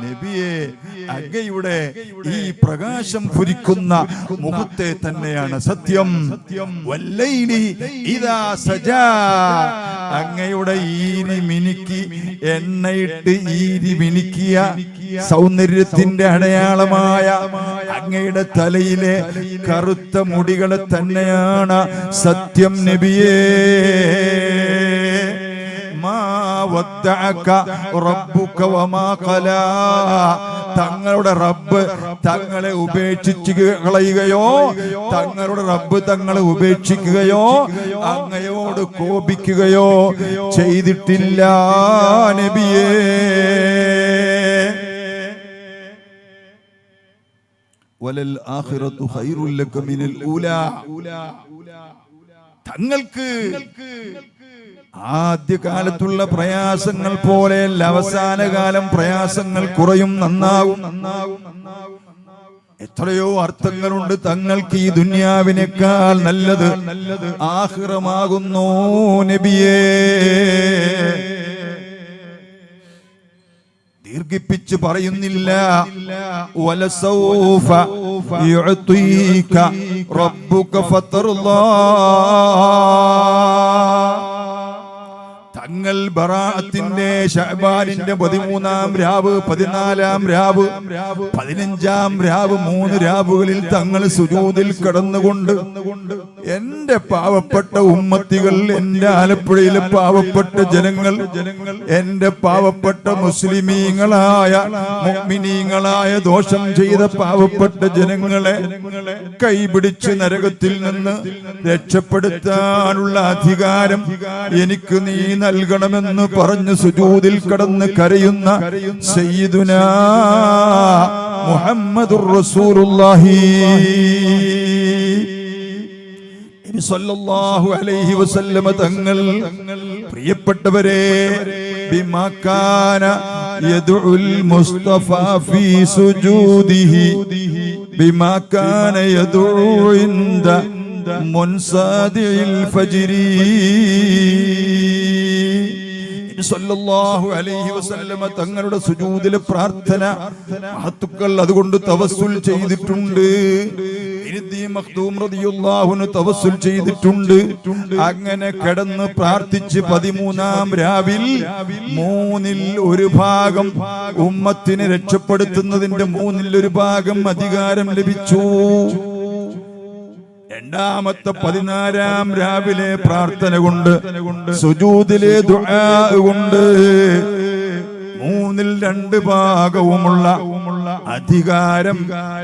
നബിയെ, അങ്ങയുടെ ഈ പ്രകാശം ഫുരിക്കുന്ന മുഖത്തെ തന്നെയാണ് സത്യം. വല്ലൈലി ഇദാ സജാ, അങ്ങയുടെ ഈരി മിനുക്കി എണ്ണയിട്ട് ഈരി മിനുക്കിയ സൗന്ദര്യത്തിന്റെ അടയാളമായ അങ്ങയുടെ തലയിലെ കറുത്ത മുടികളെ തന്നെയാണ് സത്യം നബിയേ. തങ്ങളുടെ റബ്ബ് തങ്ങളെ ഉപേക്ഷിച്ച് കളയുകയോ, തങ്ങളുടെ റബ്ബ് തങ്ങളെ ഉപേക്ഷിക്കുകയോ അങ്ങയോട് കോപിക്കുകയോ ചെയ്തിട്ടില്ല നബിയേ. വലൽ ആഖിറതു ഖൈറുൽ ലക മിനൽ ഊലാ, തങ്ങൾക്ക് ആദ്യകാലത്തുള്ള പ്രയാസങ്ങൾ പോലെയല്ല അവസാന കാലം പ്രയാസങ്ങൾ കുറയും, നന്നാവും. എത്രയോ അർത്ഥങ്ങളുണ്ട്. തങ്ങൾക്ക് ഈ ദുനിയാവിനേക്കാൾ നല്ലത് ആഖിറമാകുന്നു നബിയേ. ദീർഘിപ്പിച്ച് പറയുന്നില്ല. വലസൗഫ യുഅതീക റബ്ബുക ഫതർളാ, തങ്ങൾ ബറാഅത്തിന്റെ ശഅബാനിന്റെ 13-ാം രാവ്, 14-ാം രാവ്, 15-ാം രാവ്, 3 രാവുകളിൽ തങ്ങൾ സുജൂദിൽ കിടന്നുകൊണ്ട് എന്റെ പാവപ്പെട്ട ഉമ്മത്തികൾ, എന്റെ ആലപ്പുഴയിലെ പാവപ്പെട്ട ജനങ്ങൾ, എന്റെ പാവപ്പെട്ട മുസ്ലിമീങ്ങളായ മുഅ്മിനീങ്ങളായ ദോഷം ചെയ്ത പാവപ്പെട്ട ജനങ്ങളെ കൈപിടിച്ച് നരകത്തിൽ നിന്ന് രക്ഷപ്പെടുത്താനുള്ള അധികാരം എനിക്ക് നീ നൽകണമെന്ന് പറഞ്ഞ് സുജൂദിൽ കടന്ന് കരയുന്ന സയ്യിദുനാ മുഹമ്മദുർ റസൂലുള്ളാഹി സല്ലല്ലാഹു അലൈഹി വസല്ലമ തങ്ങൾ. പ്രിയപ്പെട്ടവരെ, ബിമാ കാന യദ്ഉൽ മുസ്തഫ ഫീ സുജൂദിഹി, ബിമാ കാന യദ്ഉ ഇൻദ മുൻസാദിൽ ഫജ്രി. സല്ലല്ലാഹു അലൈഹി വസല്ലമ തങ്ങളുടെ സുജൂദിലെ പ്രാർത്ഥന മഹത്തുക്കൾ അതുകൊണ്ട് തവസ്സുൽ ചെയ്തിട്ടുണ്ട്. മഖ്ദൂം റളിയല്ലാഹു അൻഹു തവസ്സുൽ ചെയ്തിട്ടുണ്ട്. അങ്ങനെ കിടന്ന് പ്രാർത്ഥിച്ച് 13-ാം രാവിൽ 1/3 ഭാഗം ഉമ്മത്തിനെ രക്ഷപ്പെടുത്തുന്നതിന്റെ 1/3 ഭാഗം അധികാരം ലഭിച്ചു. രണ്ടാമത്തെ 16-ാം രാവിലെ പ്രാർത്ഥന കൊണ്ട് സുജൂദിലെ ദുആ കൊണ്ട് 2/3 ഭാഗവുമുള്ള അധികാരം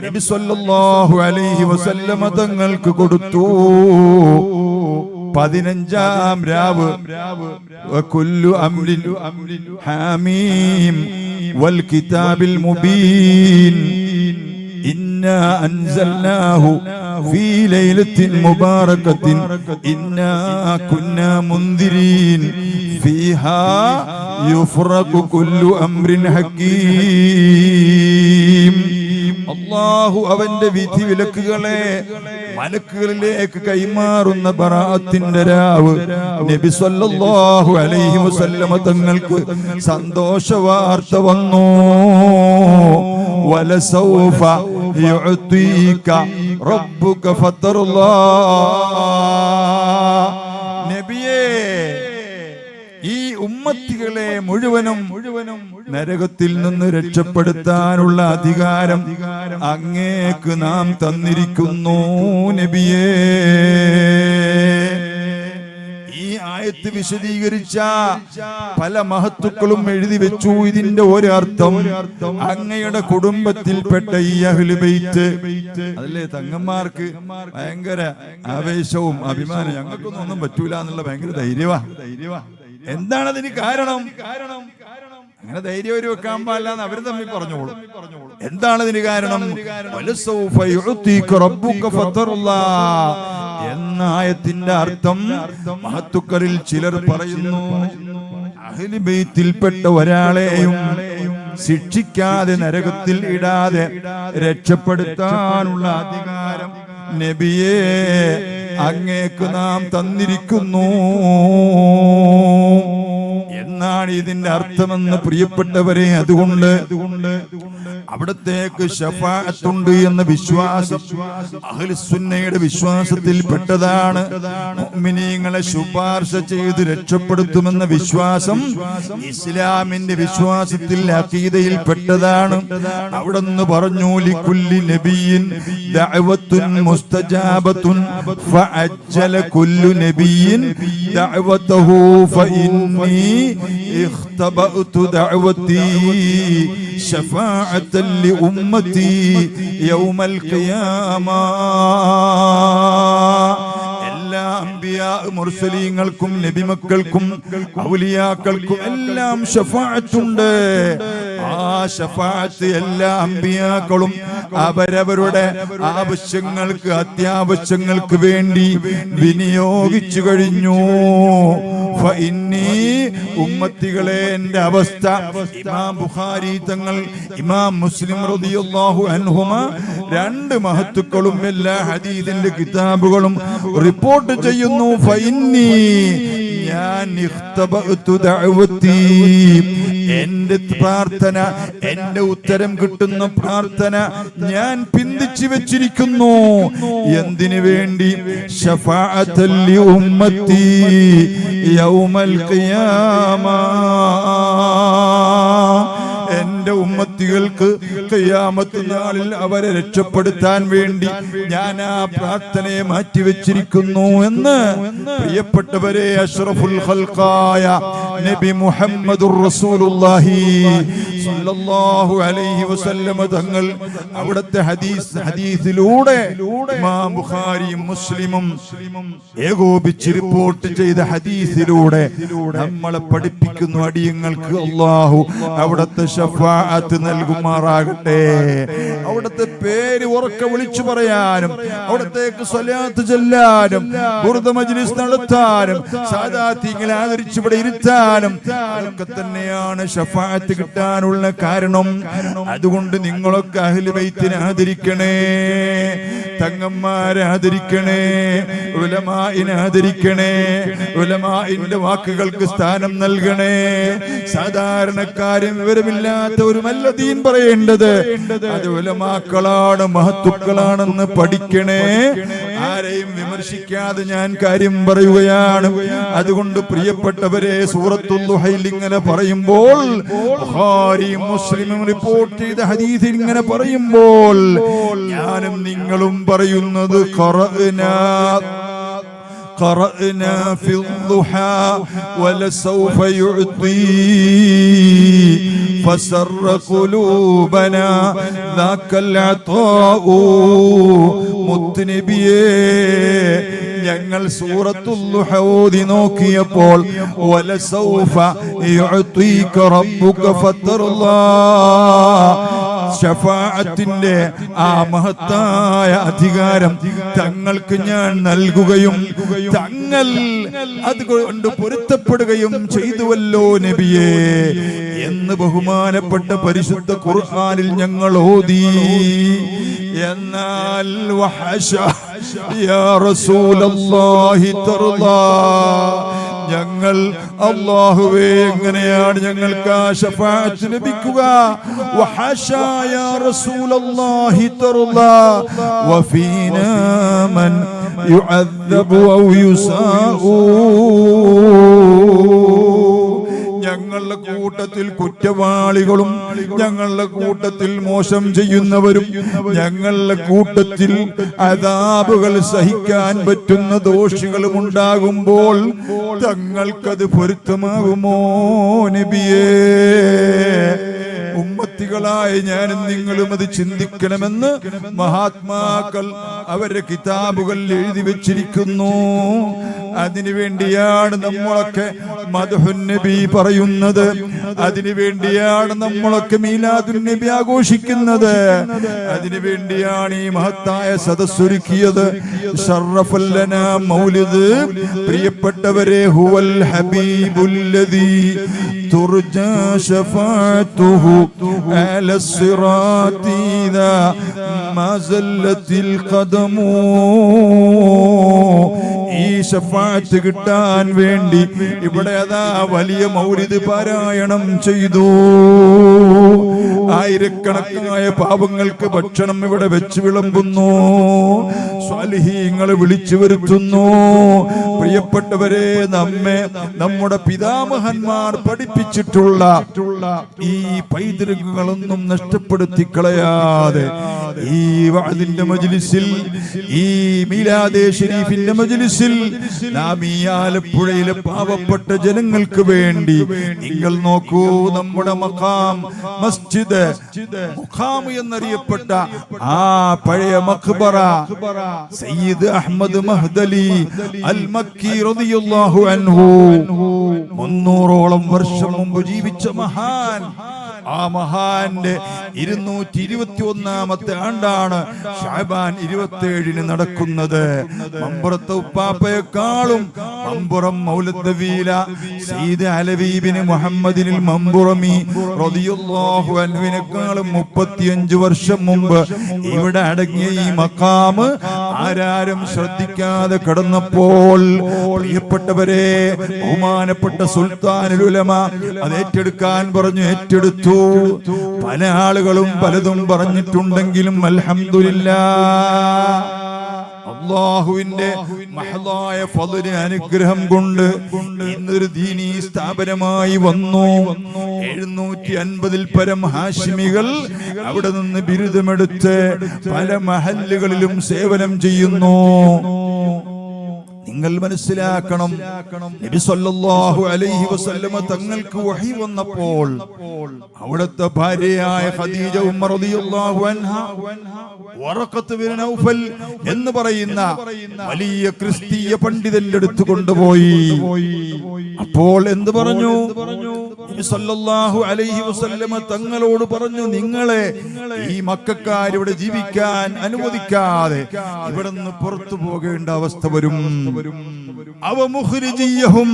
നബി സല്ലല്ലാഹു അലൈഹി വസല്ലമ തങ്ങൾക്ക് കൊടുത്തു. 15-ാം രാവ് വകുല്ലു അംരിൻ ഹാമീം വൽ കിതാബിൽ മുബീൻ ഇന്നാ അൻസൽനാഹു ഫീ ലൈലത്തിൻ മുബാറകത്തിൻ ഇന്നാ കുന്നാ മുൻദിരീൻ ഫീഹാ യുഫ്റഖു കുല്ലു അംരിൻ ഹകീം. അല്ലാഹു അവന്റെ വിധി വിലക്കുകളെ മലക്കുകളിലേക്ക് കൈമാറുന്ന ബറാഅത്തിന്റെ രാവ് നബി സല്ലല്ലാഹു അലൈഹി വസല്ലമ തങ്ങൾക്ക് സന്തോഷ വാർത്ത വന്നു. വലസൗഫ യുഅതീക റബ്ബുക ഫതർലാ. നബിയേ, ഈ ഉമ്മത്തികളെ മുഴുവനും നരകത്തിൽ നിന്ന് രക്ഷപ്പെടുത്താനുള്ള അധികാരം അങ്ങേക്ക് നാം തന്നിരിക്കുന്നു നബിയേ. ഈ ആയത്ത് വിശദീകരിച്ച പല മഹത്തുക്കളും എഴുതി വെച്ചു. ഇതിന്റെ ഒരർത്ഥം അങ്ങയുടെ കുടുംബത്തിൽപ്പെട്ട ഈ അഹ്ലു ബൈത്ത് അതല്ലേ, തങ്ങന്മാർക്ക് ഭയങ്കര ആവേശവും അഭിമാനം, ഞങ്ങൾക്കൊന്നും ഒന്നും പറ്റൂല എന്നുള്ള ഭയങ്കര ധൈര്യവാ. എന്താണ് അതിന് കാരണം? അങ്ങനെ ധൈര്യം ഒരു വെക്കാൻ പാടില്ലെന്ന് അവർ തമ്മിൽ പറഞ്ഞോളൂ. എന്താണ് അതിന് കാരണം? എന്ന ആയത്തിന്റെ അർത്ഥം മഹത്തുക്കളിൽ ചിലർ പറയുന്നു, അഹ്ലു ബൈത്തിൽപ്പെട്ട ഒരാളെയും ശിക്ഷിക്കാതെ നരകത്തിൽ ഇടാതെ രക്ഷപ്പെടുത്താനുള്ള അധികാരം നബിയെ അങ്ങേക്ക് നാം തന്നിരിക്കുന്നു എന്നാണ് ഇതിന്റെ അർത്ഥമെന്ന് പ്രിയപ്പെട്ടവരെ. അതുകൊണ്ട് അവിടത്തേക്ക് ശഫാഅത്തുണ്ട് എന്ന വിശ്വാസം അഹ്ലുസുന്നയുടെ വിശ്വാസത്തിൽ പെട്ടതാണ്. മുഅ്മിനീങ്ങളെ ശുപാർശ ചെയ്ത് രക്ഷപ്പെടുത്തുമെന്ന വിശ്വാസം ഇസ്ലാമിന്റെ വിശ്വാസത്തിൽ അഖീദയിൽ പെട്ടതാണ്. അവിടെന്ന് പറഞ്ഞു, ലികുല്ലി നബിയിൻ ദഅവത്തുൻ മുസ്തജാബത്തുൻ ഫഅജ്ജല കുല്ലു നബിയിൻ ദഅവതഹു ഫഇന്നി ഇഖ്തബഅതു ദഅവതി ശഫാഅത്തൻ ലിഉമ്മതി യൗമൽ ഖിയാമ. എല്ലാ അംബിയാ മുർസലീങ്ങൾക്കും നബിമക്കൾക്കും ഔലിയാക്കൾക്കും എല്ലാം ശഫാഅത്തുണ്ട്. ആ ശഫാഅത്ത് എല്ലാ അംബിയാക്കളും അവരവരുടെ ആവശ്യങ്ങൾക്ക് അത്യാവശ്യങ്ങൾക്ക് വേണ്ടി വിനിയോഗിച്ചു കഴിഞ്ഞു. ഉമ്മത്തികളെ, എന്റെ അവസ്ഥ ഇമാം ബുഖാരി തങ്ങൾ, ഇമാം മുസ്ലിം റളിയല്ലാഹു അൻഹുമ രണ്ട് മഹത്തുക്കളും എല്ലാ ഹദീസിന്റെ കിതാബുകളും റിപ്പോർട്ട് ചെയ്യുന്നു. ഫഇന്നി, ഞാൻ ഇഖ്തബഅതു ദഅവതി, എന്റെ പ്രാർത്ഥന, എന്റെ ഉത്തരം കിട്ടുന്ന പ്രാർത്ഥന ഞാൻ പിന്തിച്ചു വെച്ചിരിക്കുന്നു. എന്തിനു വേണ്ടി? ശഫാഅത്തൻ ലി ഉമ്മത്തി യൗമൽ ഖിയാമ. എന്റെ ഉമ്മത്തികൾക്ക് ഖിയാമത്ത് നാളിൽ അവരെ രക്ഷപ്പെടുത്താൻ വേണ്ടി ഞാൻ ആ പ്രാർത്ഥനയെ മാറ്റിവെച്ചിരിക്കുന്നു എന്ന് പ്രിയപ്പെട്ടവരെ, അഷ്റഫുൽ ഖൽഖായ നബി മുഹമ്മദുർ റസൂലുള്ളാഹി സ്വല്ലല്ലാഹു അലൈഹി വസല്ലമ തങ്ങൾ അവിടുത്തെ ഹദീസിലൂടെ ഇമാം ബുഖാരിയും മുസ്ലിമും ഏകോപിച്ച് റിപ്പോർട്ട് ചെയ്ത ഹദീസിലൂടെ നമ്മളെ പഠിപ്പിക്കുന്നു. അടിയങ്ങൾക്ക് അല്ലാഹു അവിടുത്തെ ശഫാഅത്ത് നൽകുമാറാകട്ടെ. അവിടുത്തെ പേര് ഉറക്കെ വിളിച്ചു പറയാനും, അവിടത്തേക്ക് സ്വലാത്ത് ചൊല്ലാനും, ബുർദ മജ്ലിസ് നടത്താനും, സാദാത്യങ്ങളെ ആദരിച്ച് ഇവിടെ ഇരുത്താനും അതൊക്കെ തന്നെയാണ് ശഫാഅത്ത് കിട്ടാനുള്ള കാരണം. അതുകൊണ്ട് നിങ്ങളൊക്കെ അഹ്ലു ബൈത്തിനെ ആദരിക്കണേ. തങ്ങന്മാരെ ആദരിക്കണേ, ഉലമാഇനെ ആദരിക്കണേ, ഉലമാഇന്റെ വാക്കുകൾക്ക് സ്ഥാനം നൽകണേ. സാധാരണക്കാരും വിവരമില്ലാത്ത ഒരു നല്ല ദീൻ പറയേണ്ടത് അത് ഉലമാക്കളാണ്, മഹത്തുക്കളാണെന്ന് പഠിക്കണേ. ആരെയും വിമർശിക്കാതെ ഞാൻ കാര്യം പറയുകയാണ്. അതുകൊണ്ട് പ്രിയപ്പെട്ടവരെ, സൂറത്തുൽ ദുഹയിൽ ഇങ്ങനെ പറയുമ്പോൾ, ബുഖാരി മുസ്ലിമും റിപ്പോർട്ട് ചെയ്ത ഹദീസിൽ ഇങ്ങനെ പറയുമ്പോൾ, ഞാനും നിങ്ങളും പറയുന്നത് قرأنا في الضحى ولسوف يعطي فسر قلوبنا ذاك العطاء. മുത്തുനബിയേ, ഞങ്ങൾ സൂറത്തുൽ ദുഹ ഓതി നോക്കിയപ്പോൾ വലസൗഫ യുഅതീക റബ്ബുക ഫതർലാ, ശഫാഅത്തിന്റെ ആ മഹത്തായ അധികാരം തങ്ങൾക്ക് ഞാൻ നൽകുകയും തങ്ങൾ അതുകൊണ്ട് പൊരുത്തപ്പെടുകയും ചെയ്തുവല്ലോ നബിയേ എന്ന് ബഹുമാനപ്പെട്ട പരിശുദ്ധ ഖുർആനിൽ ഞങ്ങൾ ഓതി. എന്നാൽ വഹശ യാ റസൂലല്ലാഹി തർലാ, ഞങ്ങൾ അല്ലാഹുവേ എങ്ങനെയാണ് ഞങ്ങൾക്ക് ആ ശഫാഅത്ത് ലഭിക്കുക? വഹശാ യാ റസൂലല്ലാഹി തർലാ വഫീനാ മൻ യുഅദ്ദബു ഔ യുസാഉ, ഞങ്ങളുടെ കൂട്ടത്തിൽ കുറ്റവാളികളും ഞങ്ങളുടെ കൂട്ടത്തിൽ മോശം ചെയ്യുന്നവരും ഞങ്ങളുടെ കൂട്ടത്തിൽ അദാബുകൾ സഹിക്കാൻ പറ്റുന്ന ദോഷികളും ഉണ്ടാകുമ്പോൾ തങ്ങൾക്കത് പൊരുത്തമാകുമോ നബിയേ? ഉമ്മത്തികളായ ഞാനും നിങ്ങളും അത് ചിന്തിക്കണമെന്ന് മഹാത്മാക്കൾ അവരുടെ കിതാബുകൾ എഴുതി വെച്ചിരിക്കുന്നു. അതിനുവേണ്ടിയാണ് നമ്മളൊക്കെ മദ്ഹുൻ നബി പറയുന്നത്, അതിനുവേണ്ടിയാണ് നമ്മളൊക്കെ മീലാദുൻ നബി ആഘോഷിക്കുന്നത്, അതിനുവേണ്ടിയാണ് ഈ മഹത്തായ സദസ്സൊരുക്കിയത്. ശറഫൽ ലനാ മൗലിദ്. പ്രിയപ്പെട്ടവരെ, ഹുവൽ ഹബീബുല്ലദീ തുർജാ ശഫാഅത്തുഹു അല സിറാത്തി ഇദാ മാ സല്ലത്തിൽ ഖദമു. ഈ ശഫാഅത്ത് കിട്ടാൻ വേണ്ടി ഇവിടെ അതാ വലിയ മൗലിദ് പാരായണം ചെയ്തു. ആയിരക്കണക്കായ പാവങ്ങൾക്ക് ഭക്ഷണം ഇവിടെ വെച്ച് വിളമ്പുന്നു, സ്വാലിഹീങ്ങളെ വിളിച്ചു വരുത്തുന്നു. പ്രിയപ്പെട്ടവരെ, നമ്മെ നമ്മുടെ പിതാമഹന്മാർ പഠിപ്പിച്ചിട്ടുള്ള ഈ പൈതൃകങ്ങളൊന്നും നഷ്ടപ്പെടുത്തി കളയാതെ ഈ വഅദിന്റെ മജ്ലിസിൽ, ഈ മീലാദെ ശരീഫിന്റെ മജ്ലിസിൽ നാം ഈ ആലപ്പുഴയിലെ പാവപ്പെട്ട ജനങ്ങൾക്ക് വേണ്ടി, നിങ്ങൾ നോക്കൂ, നമ്മുടെ മഖാം മസ്ജിദ് മുഖാം എന്നറിയപ്പെട്ട ആ പഴയ മഖ്ബറ സയ്യിദ് അഹ്മദ് മഹ്ദലി അൽ മക്കി റളിയല്ലാഹു അൻഹു 300ഓളം വർഷം മുമ്പ് ജീവിച്ച മഹാൻ. ആ മഹാന്റെ 221ാമത്തെ ആണ്ടാണ് ശഅബാൻ 27-ന് നടക്കുന്നത്. മമ്പുറത്തെ ഉപ്പാപ്പയെക്കാളും മമ്പുറം മൗലദ്ദവീല സയ്യിദ് അലവി ഇബ്നു മുഹമ്മദിനിൽ മമ്പുറമി റളിയല്ലാഹു അൻഹുവിനെക്കാളും 35 വർഷം മുമ്പ് ഇവിടെ അടങ്ങിയ ഈ മഖാം ആരാരും ശ്രദ്ധിക്കാതെ കടന്നപ്പോൾ, പ്രിയപ്പെട്ടവരെ, ബഹുമാനപ്പെട്ട സുൽത്താനുൽ ഉലമ അത് ഏറ്റെടുക്കാൻ പറഞ്ഞു. ഏറ്റെടുത്തു. പല ആളുകളും പലതും പറഞ്ഞിട്ടുണ്ടെങ്കിലും അൽഹംദുലില്ലാഹ് അല്ലാഹുവിന്റെ മഹദായ ഫദ്ലിന് അനുഗ്രഹം കൊണ്ട് ഇന്നൊരു ദീനീ സ്ഥാപനമായി വന്നു. 750-ൽ പരം ഹാഷിമികൾ അവിടെ നിന്ന് ബിരുദമെടുത്ത് പല മഹല്ലുകളിലും സേവനം ചെയ്യുന്നു. നിങ്ങൾ മനസ്സിലാക്കണം, നബി സല്ലല്ലാഹു അലൈഹി വസല്ലമ തങ്ങൾക്ക് വഹി വന്നപ്പോൾ അവിടുത്തെ ഭാര്യയായ ഖദീജ ഉമ്മ റളിയല്ലാഹു അൻഹ വറഖത്ത് ബിൻ നൗഫൽ എന്ന് പറയുന്ന വലിയ ക്രിസ്തീയ പണ്ഡിതന്റെ അടുത്ത് കൊണ്ടുപോയി. അപ്പോൾ എന്ത് പറഞ്ഞു? നബി സല്ലല്ലാഹു അലൈഹി വസല്ലമ തങ്ങളോട് പറഞ്ഞു, നിങ്ങളെ ഈ മക്കക്കാരിവിടെ ജീവിക്കാൻ അനുവദിക്കാതെ ഇവിടെ നിന്ന് പുറത്തു പോകേണ്ട അവസ്ഥ വരും. അവ മുഖ്രിജിയഹും,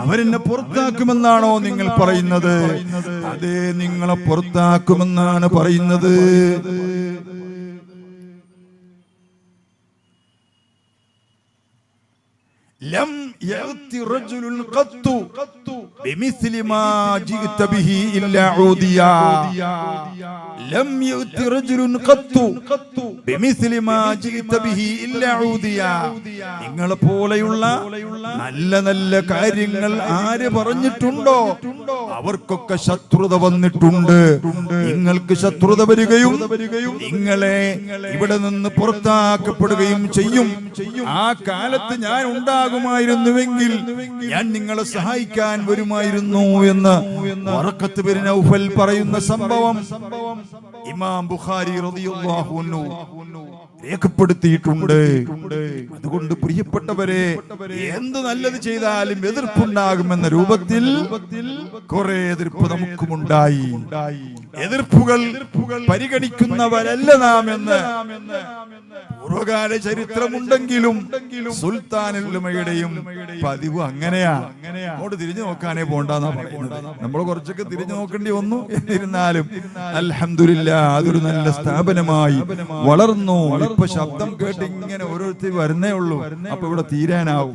അവരെന്നെ പുറത്താക്കുമെന്നാണോ നിങ്ങൾ പറയുന്നത്? അതെ, നിങ്ങളെ പുറത്താക്കുമെന്നാണ് പറയുന്നത്. ലം യഅതി റജുലുൻ ഖത്തു ബിമിസ്ലി മാ ജിഅത ബിഹി ഇല്ലാ ഊദിയാ. ലം യഅതി റജുലുൻ ഖത്തു ബിമിസ്ലി മാ ജിഅത ബിഹി ഇല്ലാ ഊദിയാ. നിങ്ങളെ പോലെയുള്ള നല്ല നല്ല കാര്യങ്ങൾ ആര് പറഞ്ഞിട്ടുണ്ടോ അവർക്കൊക്കെ ശത്രുത വന്നിട്ടുണ്ട്. നിങ്ങൾക്ക് ശത്രുത വരികയും നിങ്ങളെ ഇവിടെ നിന്ന് പുറത്താക്കപ്പെടുകയും ചെയ്യും. ആ കാലത്ത് ഞാൻ ഉണ്ടാകുമായിരുന്നുവെങ്കിൽ ഞാൻ നിങ്ങളെ സഹായിക്കാൻ വരുമായിരുന്നു എന്ന് വറഖത്ത് ബിൻ നൗഫൽ പറയുന്ന സംഭവം ഇമാം ബുഖാരി റളിയല്ലാഹു അൻഹു രേഖപ്പെടുത്തിയിട്ടുണ്ട്. അതുകൊണ്ട് പ്രിയപ്പെട്ടവരെ, എന്ത് നല്ലത് ചെയ്താലും എതിർപ്പുണ്ടാകുമെന്ന രൂപത്തിൽ കുറെ എതിർപ്പ് നമുക്കുമുണ്ടായി. എതിർപ്പുകൾ പരിഗണിക്കുന്നവരല്ല നാം എന്ന് പൂർവകാല ചരിത്രമുണ്ടെങ്കിലും സുൽത്താനുൽ ഉലമയുടെയും പതിവ് അങ്ങനെയാ. അങ്ങോട്ട് തിരിഞ്ഞു നോക്കാനേ പോണ്ടെന്നാ പറയുന്നത്. നമ്മൾ കുറച്ചൊക്കെ തിരിഞ്ഞു നോക്കേണ്ടി വന്നു. എന്നിരുന്നാലും അൽഹംദുലില്ലാഹ് അതൊരു നല്ല സ്ഥാപനമായി വളർന്നു. ഇപ്പൊ ശബ്ദം കേട്ട് ഇങ്ങനെ ഓരോരുത്തർ വരുന്നേ ഉള്ളൂ. അപ്പൊ ഇവിടെ തീരാനാവും.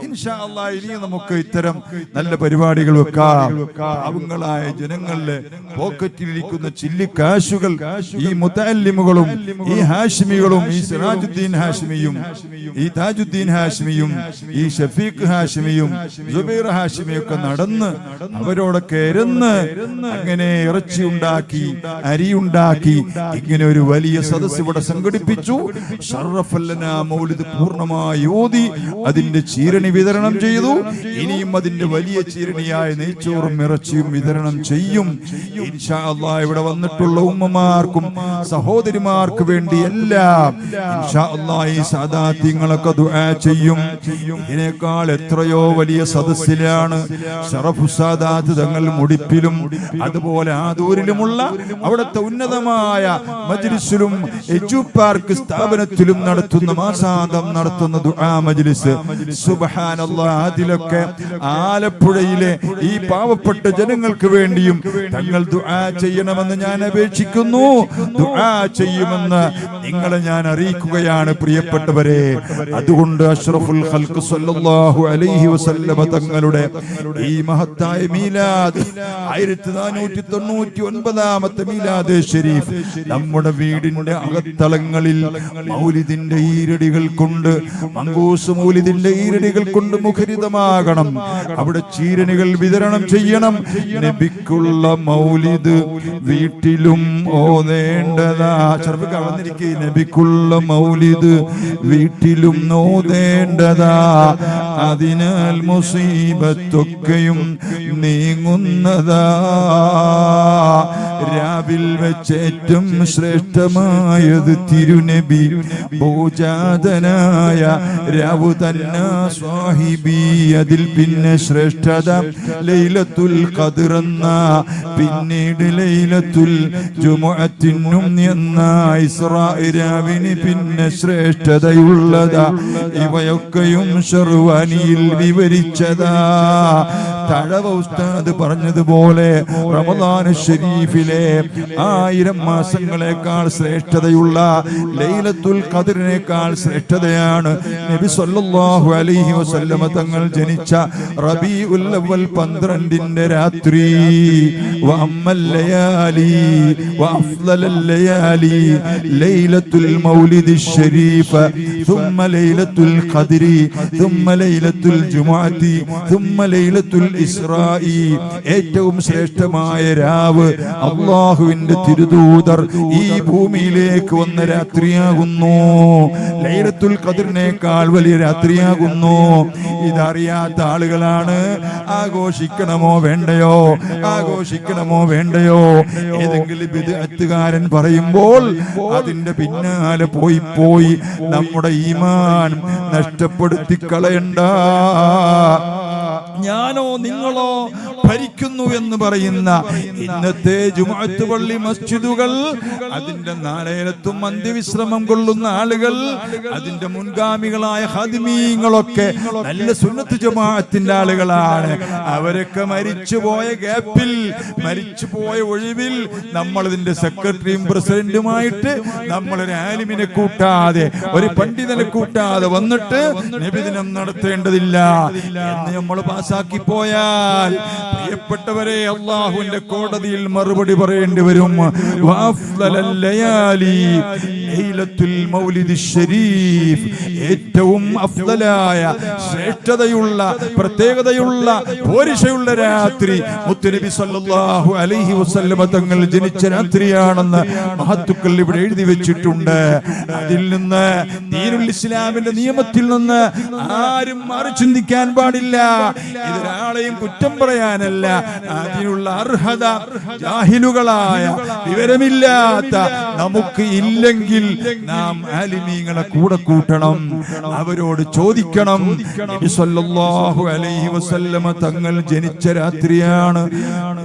ഇൻഷാ അല്ലാഹ് ഇനി നമുക്ക് ഇത്തരം നല്ല പരിപാടികൾ വെക്കാം. പാവങ്ങളായ ജനങ്ങളുടെ പോക്കറ്റിലിരിക്കുന്ന ചില്ലിക്കാശുകൾ ഈ മുതഅല്ലിമുകളും ഈ ഹാഷിമികളും ഈ സിറാജുദ്ദീൻ ഹാഷിമിയും ഈ താജുദ്ദീൻ ഹാഷിമിയും ഈ ഷഫീഖ് ഹാഷിമിയും സുബൈർ ഹാഷിമിയും ഒക്കെ നടന്ന് അവരോടൊക്കെ ഇരുന്ന് അങ്ങനെ ഇറച്ചി ഉണ്ടാക്കി അരിയുണ്ടാക്കി ഇങ്ങനെ ഒരു വലിയ സദസ്സ് ഇവിടെ സംഘടിപ്പിച്ചു. ഷറഫല്ലനാ മൗലിദ് പൂർണ്ണമായി ഓതി അതിന്റെ ചീരണി വിതരണം ചെയ്തു. ഇനിയും അതിന്റെ വലിയ ചീരണിയായ നെയ്ച്ചോറും ഇറച്ചിയും വിതരണം ചെയ്യും. ഇൻഷാ അല്ലാഹ് ഇവിടെ വന്നിട്ടുള്ള ഉമ്മമാർക്കും സഹോദരിമാർക്ക് വേണ്ടി എല്ലാം ഇൻഷാ അല്ലാഹ് ഈ സാദാത്യങ്ങളൊക്കെ ദുആ ചെയ്യും. ഇതിനേക്കാൾ എത്രയോ വലിയ സദസ്സിലാണ് ശറഫു സാദാത്ത് തങ്ങൾ മുടിപ്പിലും അതുപോലെ ആദൂരിലുമുള്ള അവിടുത്തെ ഉന്നതമായ മജ്ലിസിലും എജു പാർക്ക് സ്ഥാപനത്തിലും നടത്തുന്ന മാസാന്തം നടത്തുന്ന ദുആ മജ്ലിസ്. സുബ്ഹാനല്ലാഹ്, അതിലൊക്കെ ആലപ്പുഴയിലെ ഈ പാവപ്പെട്ട ജനങ്ങൾക്ക് വേണ്ടിയും തങ്ങൾ ദുആ ചെയ്യണമെന്ന് ഞാൻ അപേക്ഷിക്കുന്നു. ദുആ ചെയ്യുമെന്ന് നിങ്ങളെ ഞാൻ അറിയിക്കുകയാണ് പ്രിയപ്പെട്ടവരെ. അതുകൊണ്ട് അഷ്റഫുൽ ഖൽഖ് സല്ലല്ലാഹു അലൈഹി വസല്ലമ തങ്ങളുടെ ഈ മഹത്തായ മീലാദ് 1499 മീലാദ് ശരീഫ് നമ്മുടെ വീടിന്റെ അകത്തളങ്ങളിൽ മൗലിദിന്റെ ഈരടികൾ കൊണ്ട് മങ്കൂസ് മൗലിദിന്റെ ഈരടികൾ കൊണ്ട് മുഖരിതമാകണം. അവിടെ ചീരണികൾ വിതരണം ചെയ്യണം. നബിക്കുള്ള മൗലിദ് വീട്ടിലും ഓതേണ്ടതാ. ചെറുപ്പക്കാർ വന്നിരിക്കെ നബിക്കുള്ള മൗലിദ് വീട്ടിലും ഓതേണ്ടതാ. അതിനാൽ മുസീബത്തൊക്കെയും നീങ്ങുന്നതാ. രാവിൽ വെച്ചേറ്റവും ശ്രേഷ്ഠമായത് തിരുനബി ഭൂജാതനായ രാവു തന്നെ സ്വാഹിബി. അതിൽ പിന്നെ ശ്രേഷ്ഠത ലൈലത്തുൽ ഖദ്ർ എന്ന, പിന്നീട് ലൈലത്തുൽ ജുമുഅത്തിനും എന്ന ഇസ്രാ രാവിന് പിന്നെ ശ്രേഷ്ഠതയുള്ളതാ. ഇവയൊക്കെയും ശർവാനിയിൽ വിവരിച്ചതാ. തഴവ ഉസ്താദ് പറഞ്ഞതുപോലെ റമദാൻ ശരീഫിലെ 1000 മാസങ്ങളെക്കാൾ ശ്രേഷ്ഠതയുള്ള ലൈലത്തുൽ ഖദ്റിനേക്കാൾ ശ്രേഷ്ഠതയാണ് നബി സല്ലല്ലാഹു അലൈഹി വസല്ലമ തങ്ങൾ ജനിച്ച റബീഉൽ അവ്വൽ 12ന്റെ രാത്രി. വഅമ്മൽ ലയാലി വഅഫ്ളൽ ലയാലി ലൈലത്തുൽ മൗലിദി ശരീഫ ثم ലൈലത്തുൽ ഖദ്രി ثم ലൈലത്തുൽ ജുമുഅത്തി ثم ലൈലത്തുൽ ഇസ്രാഇ. ഏറ്റവും ശ്രേഷ്ഠമായ രാവ് അല്ലാഹുവിന്റെ തിരുദൂതർ ഈ ഭൂമിയിലേക്ക് വന്ന രാത്രിയാകുന്നു. ലൈലത്തുൽ ഖദ്റിനേക്കാൾ വലിയ രാത്രിയാകുന്നു. ഇതറിയാത്ത ആളുകളാണ് ആഘോഷിക്കണമോ വേണ്ടയോ, ആഘോഷിക്കണമോ വേണ്ടയോ. ഏതെങ്കിലും ബിദ്അത്തുകാരൻ പറയുമ്പോൾ അതിന്റെ പിന്നാലെ പോയി നമ്മുടെ ഈമാൻ നഷ്ടപ്പെടുത്തി കളയണ്ട. ഞാനോ നിങ്ങളോ ഭരിക്കുന്നു എന്ന് പറയുന്ന ഇന്നത്തെ ജുമുഅത്ത് പള്ളി മസ്ജിദുകൾ, അതിന്റെ നാളേരത്തും അന്ത്യവിശ്രമം കൊള്ളുന്ന ആളുകൾ, അതിന്റെ മുൻഗാമികളായ ഖാദിമീങ്ങളൊക്കെ നല്ല സുന്നത്ത് ജമാഅത്തിന്റെ ആളുകളാണ്. അവരൊക്കെ മരിച്ചുപോയ ഗ്യാപ്പിൽ, മരിച്ചുപോയ ഒഴിവിൽ നമ്മൾ ഇതിന്റെ സെക്രട്ടറിയും പ്രസിഡന്റുമായിട്ട് നമ്മളൊരു ആലിമിനെ കൂട്ടാതെ, ഒരു പണ്ഡിതനെ കൂട്ടാതെ വന്നിട്ട് നബിദിനം നടത്തേണ്ടതില്ല എന്ന് നമ്മൾ പാസാക്കി പോയാൽ, പ്രിയപ്പെട്ടവരെ, അള്ളാഹുവിന്റെ കോടതിയിൽ മറുപടി പറയേണ്ടി വരും. ഏറ്റവും അഫ്ദലായ, ശ്രേഷ്ഠതയുള്ള, പ്രത്യേകതയുള്ള, പോരിശയുള്ള രാത്രി മുത്തുനബി സല്ലല്ലാഹു അലൈഹി വസല്ലമ തങ്ങൾ ജനിച്ച രാത്രിയാണെന്ന് മഹത്തുക്കൾ ഇവിടെ എഴുതി വെച്ചിട്ടുണ്ട്. അതിൽ നിന്ന്, ദീനുൽ ഇസ്ലാമിന്റെ നിയമത്തിൽ നിന്ന് ആരും മാറി ചിന്തിക്കാൻ പാടില്ല. ഇതൊരാളെയും കുറ്റം പറയാനല്ല. അതിനുള്ള അർഹത ജാഹിലുകളായ, വിവരമില്ലാത്ത നമുക്ക് ഇല്ലെങ്കിൽ നാം ആലിമീങ്ങളെ കൂടെ കൂട്ടണം, അവരോട് ചോദിക്കണം. നബി സല്ലല്ലാഹു അലൈഹി വസല്ലമ തങ്ങൾ ജനിച്ച രാത്രിയാണ്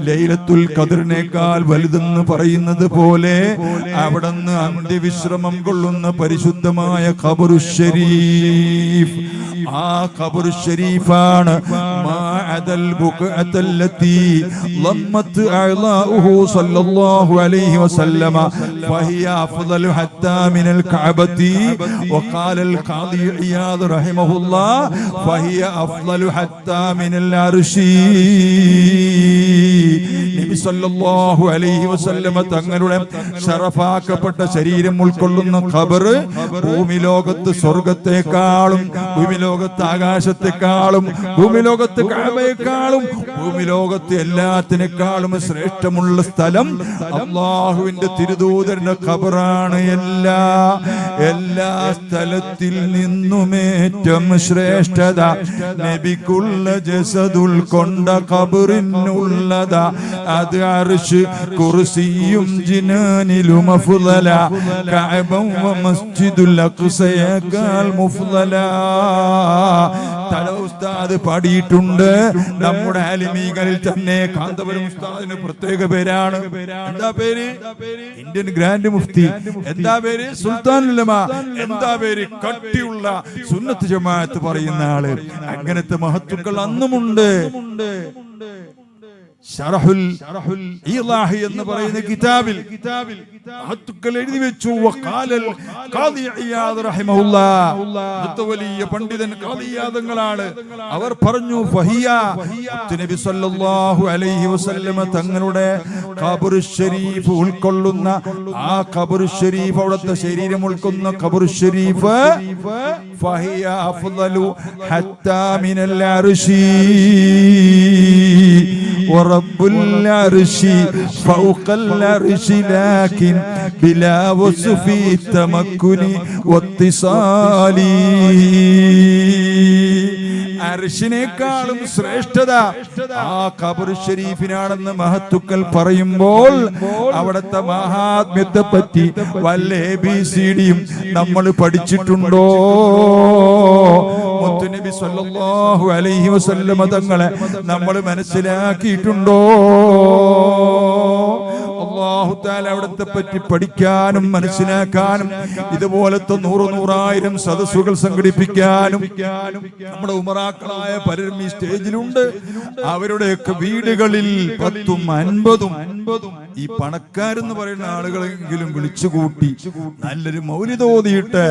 ലൈലത്തുൽ ഖദ്റിനേക്കാൾ വലുതെന്ന് പറയുന്നത് പോലെ അവിടുന്ന് അന്ത്യവിശ്രമം കൊള്ളുന്ന പരിശുദ്ധമായ ഖബറു ശരീഫ്. ആ ഖബറു ശരീഫാണ് മാഅദൽ ബുഖഅത്തല്ലതി ലമ്മത് അഅ്ലാഉഹു സല്ലല്ലാഹു അലൈഹി വസല്ലമ ഫഹിയ അഫ്ളലു ഹത്താ മിനൽ കഅബതി വഖാല അൽ ഖാദി ഇയാദ് റഹിമഹുല്ലാഹ് ഫഹിയ അഫ്ളലു ഹത്താ മിനൽ അർശി. നബി സല്ലല്ലാഹു അലൈഹി വസല്ലമ തങ്ങളുടെ ശറഫാക്കപ്പെട്ട ശരീരം ഉൾക്കൊള്ളുന്ന ഖബർ ഭൂമി ലോകത്ത് സ്വർഗ്ഗത്തെക്കാളും, ഭൂമി ലോകത്ത് ആകാശത്തെക്കാളും, ഭൂമി ലോകത്ത് കഅബയെക്കാളും, ഭൂമി ലോകത്ത് എല്ലാത്തിനേക്കാളും ശ്രേഷ്ഠമുള്ള സ്ഥലം അല്ലാഹുവിന്റെ തിരുദൂതരുടെ ഖബറാണ്. എല്ലാ സ്ഥലത്തിൽ നിന്നുമേറ്റം ശ്രേഷ്ഠത നബിക്കുള്ള ജസദുൽ കൊണ്ട ഖബറിനുള്ളതാ. അത് അർശ്, കുർസിയും ജിനാനിലും അഫ്ളല, കഅബം വ മസ്ജിദുൽ അഖ്സയേക്കാൾ മുഫ്ളല. തല ഉസ്താദ് പാടിയിട്ടുണ്ട്. നമ്മുടെ ആലിമീകളിൽ തന്നെ കാന്തപുരം ഉസ്താദിന് പ്രത്യേക പേരാണ്. എന്താ പേര്? Indian grand Mufti. എന്താ പേര്? സുൽത്താനുൽ ഉലമ. എന്താ പേര്? കട്ടിയുള്ള സുന്നത്ത് ജമാഅത്ത് പറയുന്ന ആള്. അങ്ങനത്തെ മഹത്തുക്കൾ അന്നുമുണ്ട്. ശറഹുൽ ഈളാഹി എന്ന് പറയുന്ന കിതാബിൽ മഹത്തുക്കൾ എഴുതി വെച്ചു. വഖാലൽ ഖാദി ഇയാദ് റഹിമഹുല്ലാഹ്, വലിയ പണ്ഡിതൻ ഖാദി ഇയാദങ്ങളാണ്. അവർ പറഞ്ഞു, ഫഹിയ, നബി സല്ലല്ലാഹു അലൈഹി വസല്ലമ തങ്ങളുടെ ഖബറു ശരീഫ് ഉൾക്കൊള്ളുന്ന ആ ഖബറു ശരീഫ്, അവിടുത്തെ ശരീരം ഉൾക്കൊള്ളുന്ന ഖബറു ശരീഫ്, ഫഹിയ അഫ്ളലു ഹത്താ മിനൽ അർശി വറബ്ബുൽ അർശി ഫൗഖൽ അർശി ലാകിൻ ബിലാ വസ്ഫി തമക്കുനി വത്തിസാലി. അർശിനേക്കാളും ശ്രേഷ്ഠത ആ ഖബർ ഷരീഫിനാണെന്ന് മഹത്തുക്കൾ പറയുമ്പോൾ, അവിടുത്തെ മഹാത്മ്യത്തെ പറ്റി വല്ല ABCDയും നമ്മൾ പഠിച്ചിട്ടുണ്ടോ? മുത്തുനബി സല്ലല്ലാഹു അലൈഹി വസല്ലമ തങ്ങളെ നമ്മൾ മനസ്സിലാക്കിയിട്ടുണ്ടോ? അല്ലാഹു തആല അവിടത്തെ പറ്റി പഠിക്കാനും മനസ്സിലാക്കാനും ഇതുപോലത്തെ 100,000 സദസ്സുകൾ സംഘടിപ്പിക്കാനും നമ്മുടെ ഉമറാക്കളായ പലരും ഈ സ്റ്റേജിലുണ്ട്. അവരുടെയൊക്കെ വീടുകളിൽ 10ഉം 50ഉം ഈ പണക്കാരെന്ന് പറയുന്ന ആളുകളെങ്കിലും വിളിച്ചുകൂട്ടി നല്ലൊരു മൗലിദ് ഓതിയിട്ട്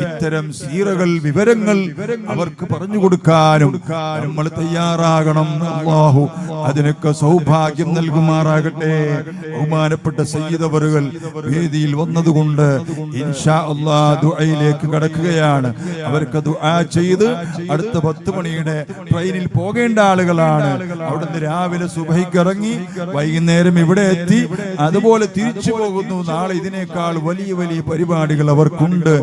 ഇത്തരം സീറകൾ, വിവരങ്ങൾ അവർക്ക് പറഞ്ഞു കൊടുക്കാനും നമ്മൾ തയ്യാറാകണം. അല്ലാഹു അതിനൊക്കെ സൗഭാഗ്യം നൽകുമാറാകട്ടെ. ബഹുമാനപ്പെട്ട സയ്യിദ് അവറുകൾ വേദിയിൽ വന്നതുകൊണ്ട് ഇൻഷാ അല്ലാഹ് ദുആയിലേക്ക് കടക്കുകയാണ്. അവർക്ക് ദുആ ചെയ്ത് അടുത്ത 10 മണിയുടെ ട്രെയിനിൽ പോകേണ്ട ആളുകളാണ്. അവിടുന്ന് രാവിലെ സുബഹിക്ക് ഇറങ്ങി വൈകുന്നേരം ഇവിടെ എത്തി അതുപോലെ തിരിച്ചു പോകുന്നു. നാളെ ഇതിനേക്കാൾ വലിയ വലിയ പരിപാടികൾ അവർക്കുണ്ട്.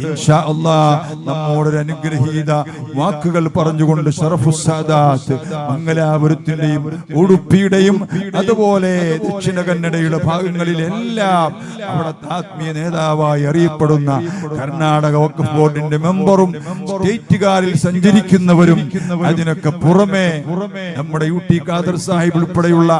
ഇൻഷാ അല്ലാഹ് നമ്മോടൊരു അനുഗ്രഹീത വാക്കുകൾ പറഞ്ഞുകൊണ്ട് ശറഫുസ് സാദാത്ത് മംഗലാപുരത്തിന്റെയും ഉടുപ്പിയുടെയും അതുപോലെ ദക്ഷിണ കന്നഡയുടെ ഭാഗങ്ങളിലെല്ലാം അവിടുത്തെ ആത്മീയ നേതാവായി അറിയപ്പെടുന്ന കർണാടക വഖഫ് ബോർഡിന്റെ മെമ്പറും സ്റ്റേറ്റുകാരിൽ സഞ്ചരിക്കുന്നവരും അതിനൊക്കെ പുറമെ നമ്മുടെ യൂട്ടി ഖാദർ സാഹിബ് ഉൾപ്പെടെയുള്ള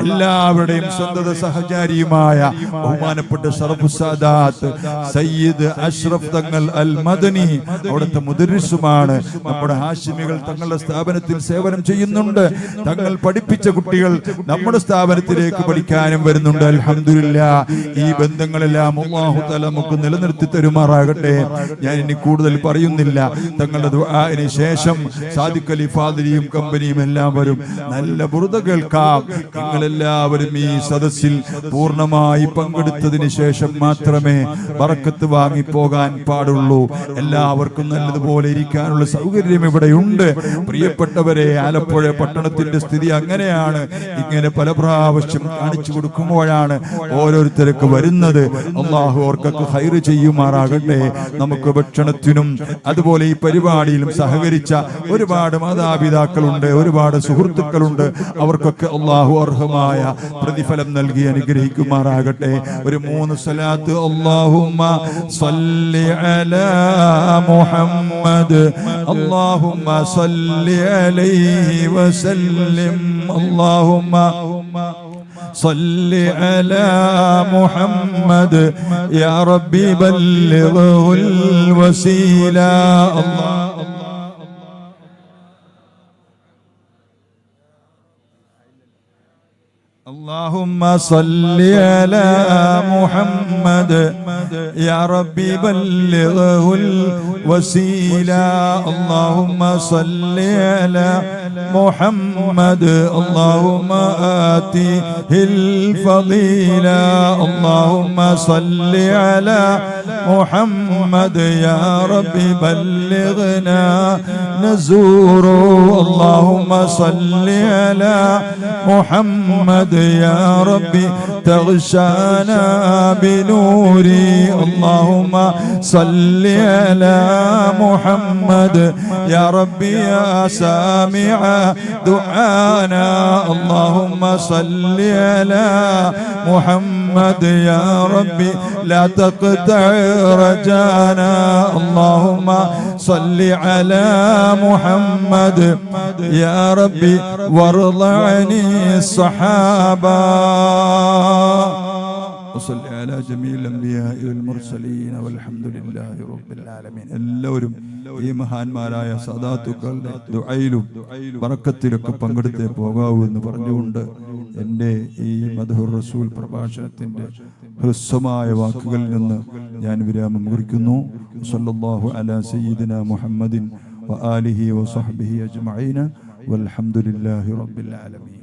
എല്ലാവരുടെയും സ്വന്തത സഹചാരിയുമായ ബഹുമാനപ്പെട്ട ശറഫുസ് സാദാത്ത് സയ്യിദ് അഷ്റഫ് തങ്ങൾ അൽ മദനി അവിടുത്തെ മുദരിസുമാണ്. നമ്മുടെ ഹാഷിമികൾ തങ്ങളുടെ സ്ഥാപനത്തിൽ സേവനം ചെയ്യുന്നുണ്ട്. തങ്ങൾ പഠിപ്പിച്ച കുട്ടികൾ നമ്മുടെ സ്ഥാപനത്തിലേക്ക് പഠിക്കാനും വരുന്നുണ്ട്. അൽഹംദുലില്ലാഹ്. ഈ ബന്ധങ്ങളെല്ലാം അല്ലാഹു തആല നമുക്ക് നിലനിർത്തി തരുമാറാകട്ടെ. ഞാൻ ഇനി കൂടുതൽ പറയുന്നില്ല. തങ്ങളുടെ ദുആഇന് ശേഷം സാദിഖ് അലി ഫാദിലിയും കമ്പനിയും എല്ലാം വരും. നല്ല ബുർദ കേൾക്കാം. നിങ്ങളെല്ലാവരും ഈ സദസ്സിൽ പൂർണ്ണമായി പങ്കെടുത്തതിന് ശേഷം മാത്രമേ ബറക്കത്ത് വാങ്ങി പോകാൻ പാടുള്ളൂ. എല്ലാവർക്കും നല്ലതുപോലെ ഇരിക്കാനുള്ള സൗകര്യം ഇവിടെയുണ്ട്. പ്രിയപ്പെട്ടവരെ, ആലപ്പുഴ പട്ടണത്തിന്റെ സ്ഥിതി അങ്ങനെയാണ്. ഇങ്ങനെ പല പ്രാവശ്യം കാണിച്ചു കൊടുക്കുമ്പോഴാണ് ഓരോരുത്തർക്ക് വരുന്നത്. അല്ലാഹു അവർക്കൊക്കെ ഖൈറ് ചെയ്യുമാറാകട്ടെ. നമുക്ക് ഭക്ഷണത്തിനും അതുപോലെ ഈ പരിപാടിയിലും സഹകരിച്ച ഒരുപാട് മാതാപിതാക്കളുണ്ട്, ഒരുപാട് സുഹൃത്തുക്കളുണ്ട്. അവർക്കൊക്കെ അല്ലാഹു അർഹമായ പ്രതിഫലം നൽകി അനുഗ്രഹിക്കുമാറാകട്ടെ. ഒരു 3 സ്വലാത്ത്. അല്ലാഹുമ്മ സല്ലി അലാ മുഹമ്മദ് അല്ലാഹുമ്മ സല്ലി അലൈഹി വസല്ലം അല്ലാഹുമ്മ സല്ലി അലാ മുഹമ്മദ് യാ റബ്ബി ബല്ലിഗ്ഹുൽ വസീല. اللهم صل على محمد يا ربي بلغه الوسيلة. اللهم صل على محمد اللهم آته الفضيلة. اللهم صل على محمد يا ربي بلغنا نزور. اللهم صل على محمد يا ربي تغشانا بنوري. اللهم صل على محمد يا ربي يا سامع دعانا. اللهم صل على محمد يا ربي لا تقطع رجانا. اللهم صل على محمد يا ربي وارض عن الصحابة. وصل على جميع الأنبياء والمرسلين والحمد لله رب العالمين. എല്ലാവരും ഈ മഹാന്മാരായ സദാത്തുക്കളുടെ ദുആയിലും ബറക്കത്തിലൊക്കെ പങ്കെടുത്തേ പോകാവൂ എന്ന് പറഞ്ഞുകൊണ്ട് എൻ്റെ ഈ മദ്ഹുർ റസൂൽ പ്രഭാഷണത്തിൻ്റെ ഹ്രസ്വമായ വാക്കുകളിൽ നിന്ന് ഞാൻ വിരാമം കുറിക്കുന്നു. സല്ലല്ലാഹു അലാ സയ്യിദിനാ മുഹമ്മദിൻ വആലിഹി വസഹ്ബിഹി അജ്മഈന വൽഹംദുലില്ലാഹി റബ്ബിൽ ആലമീൻ.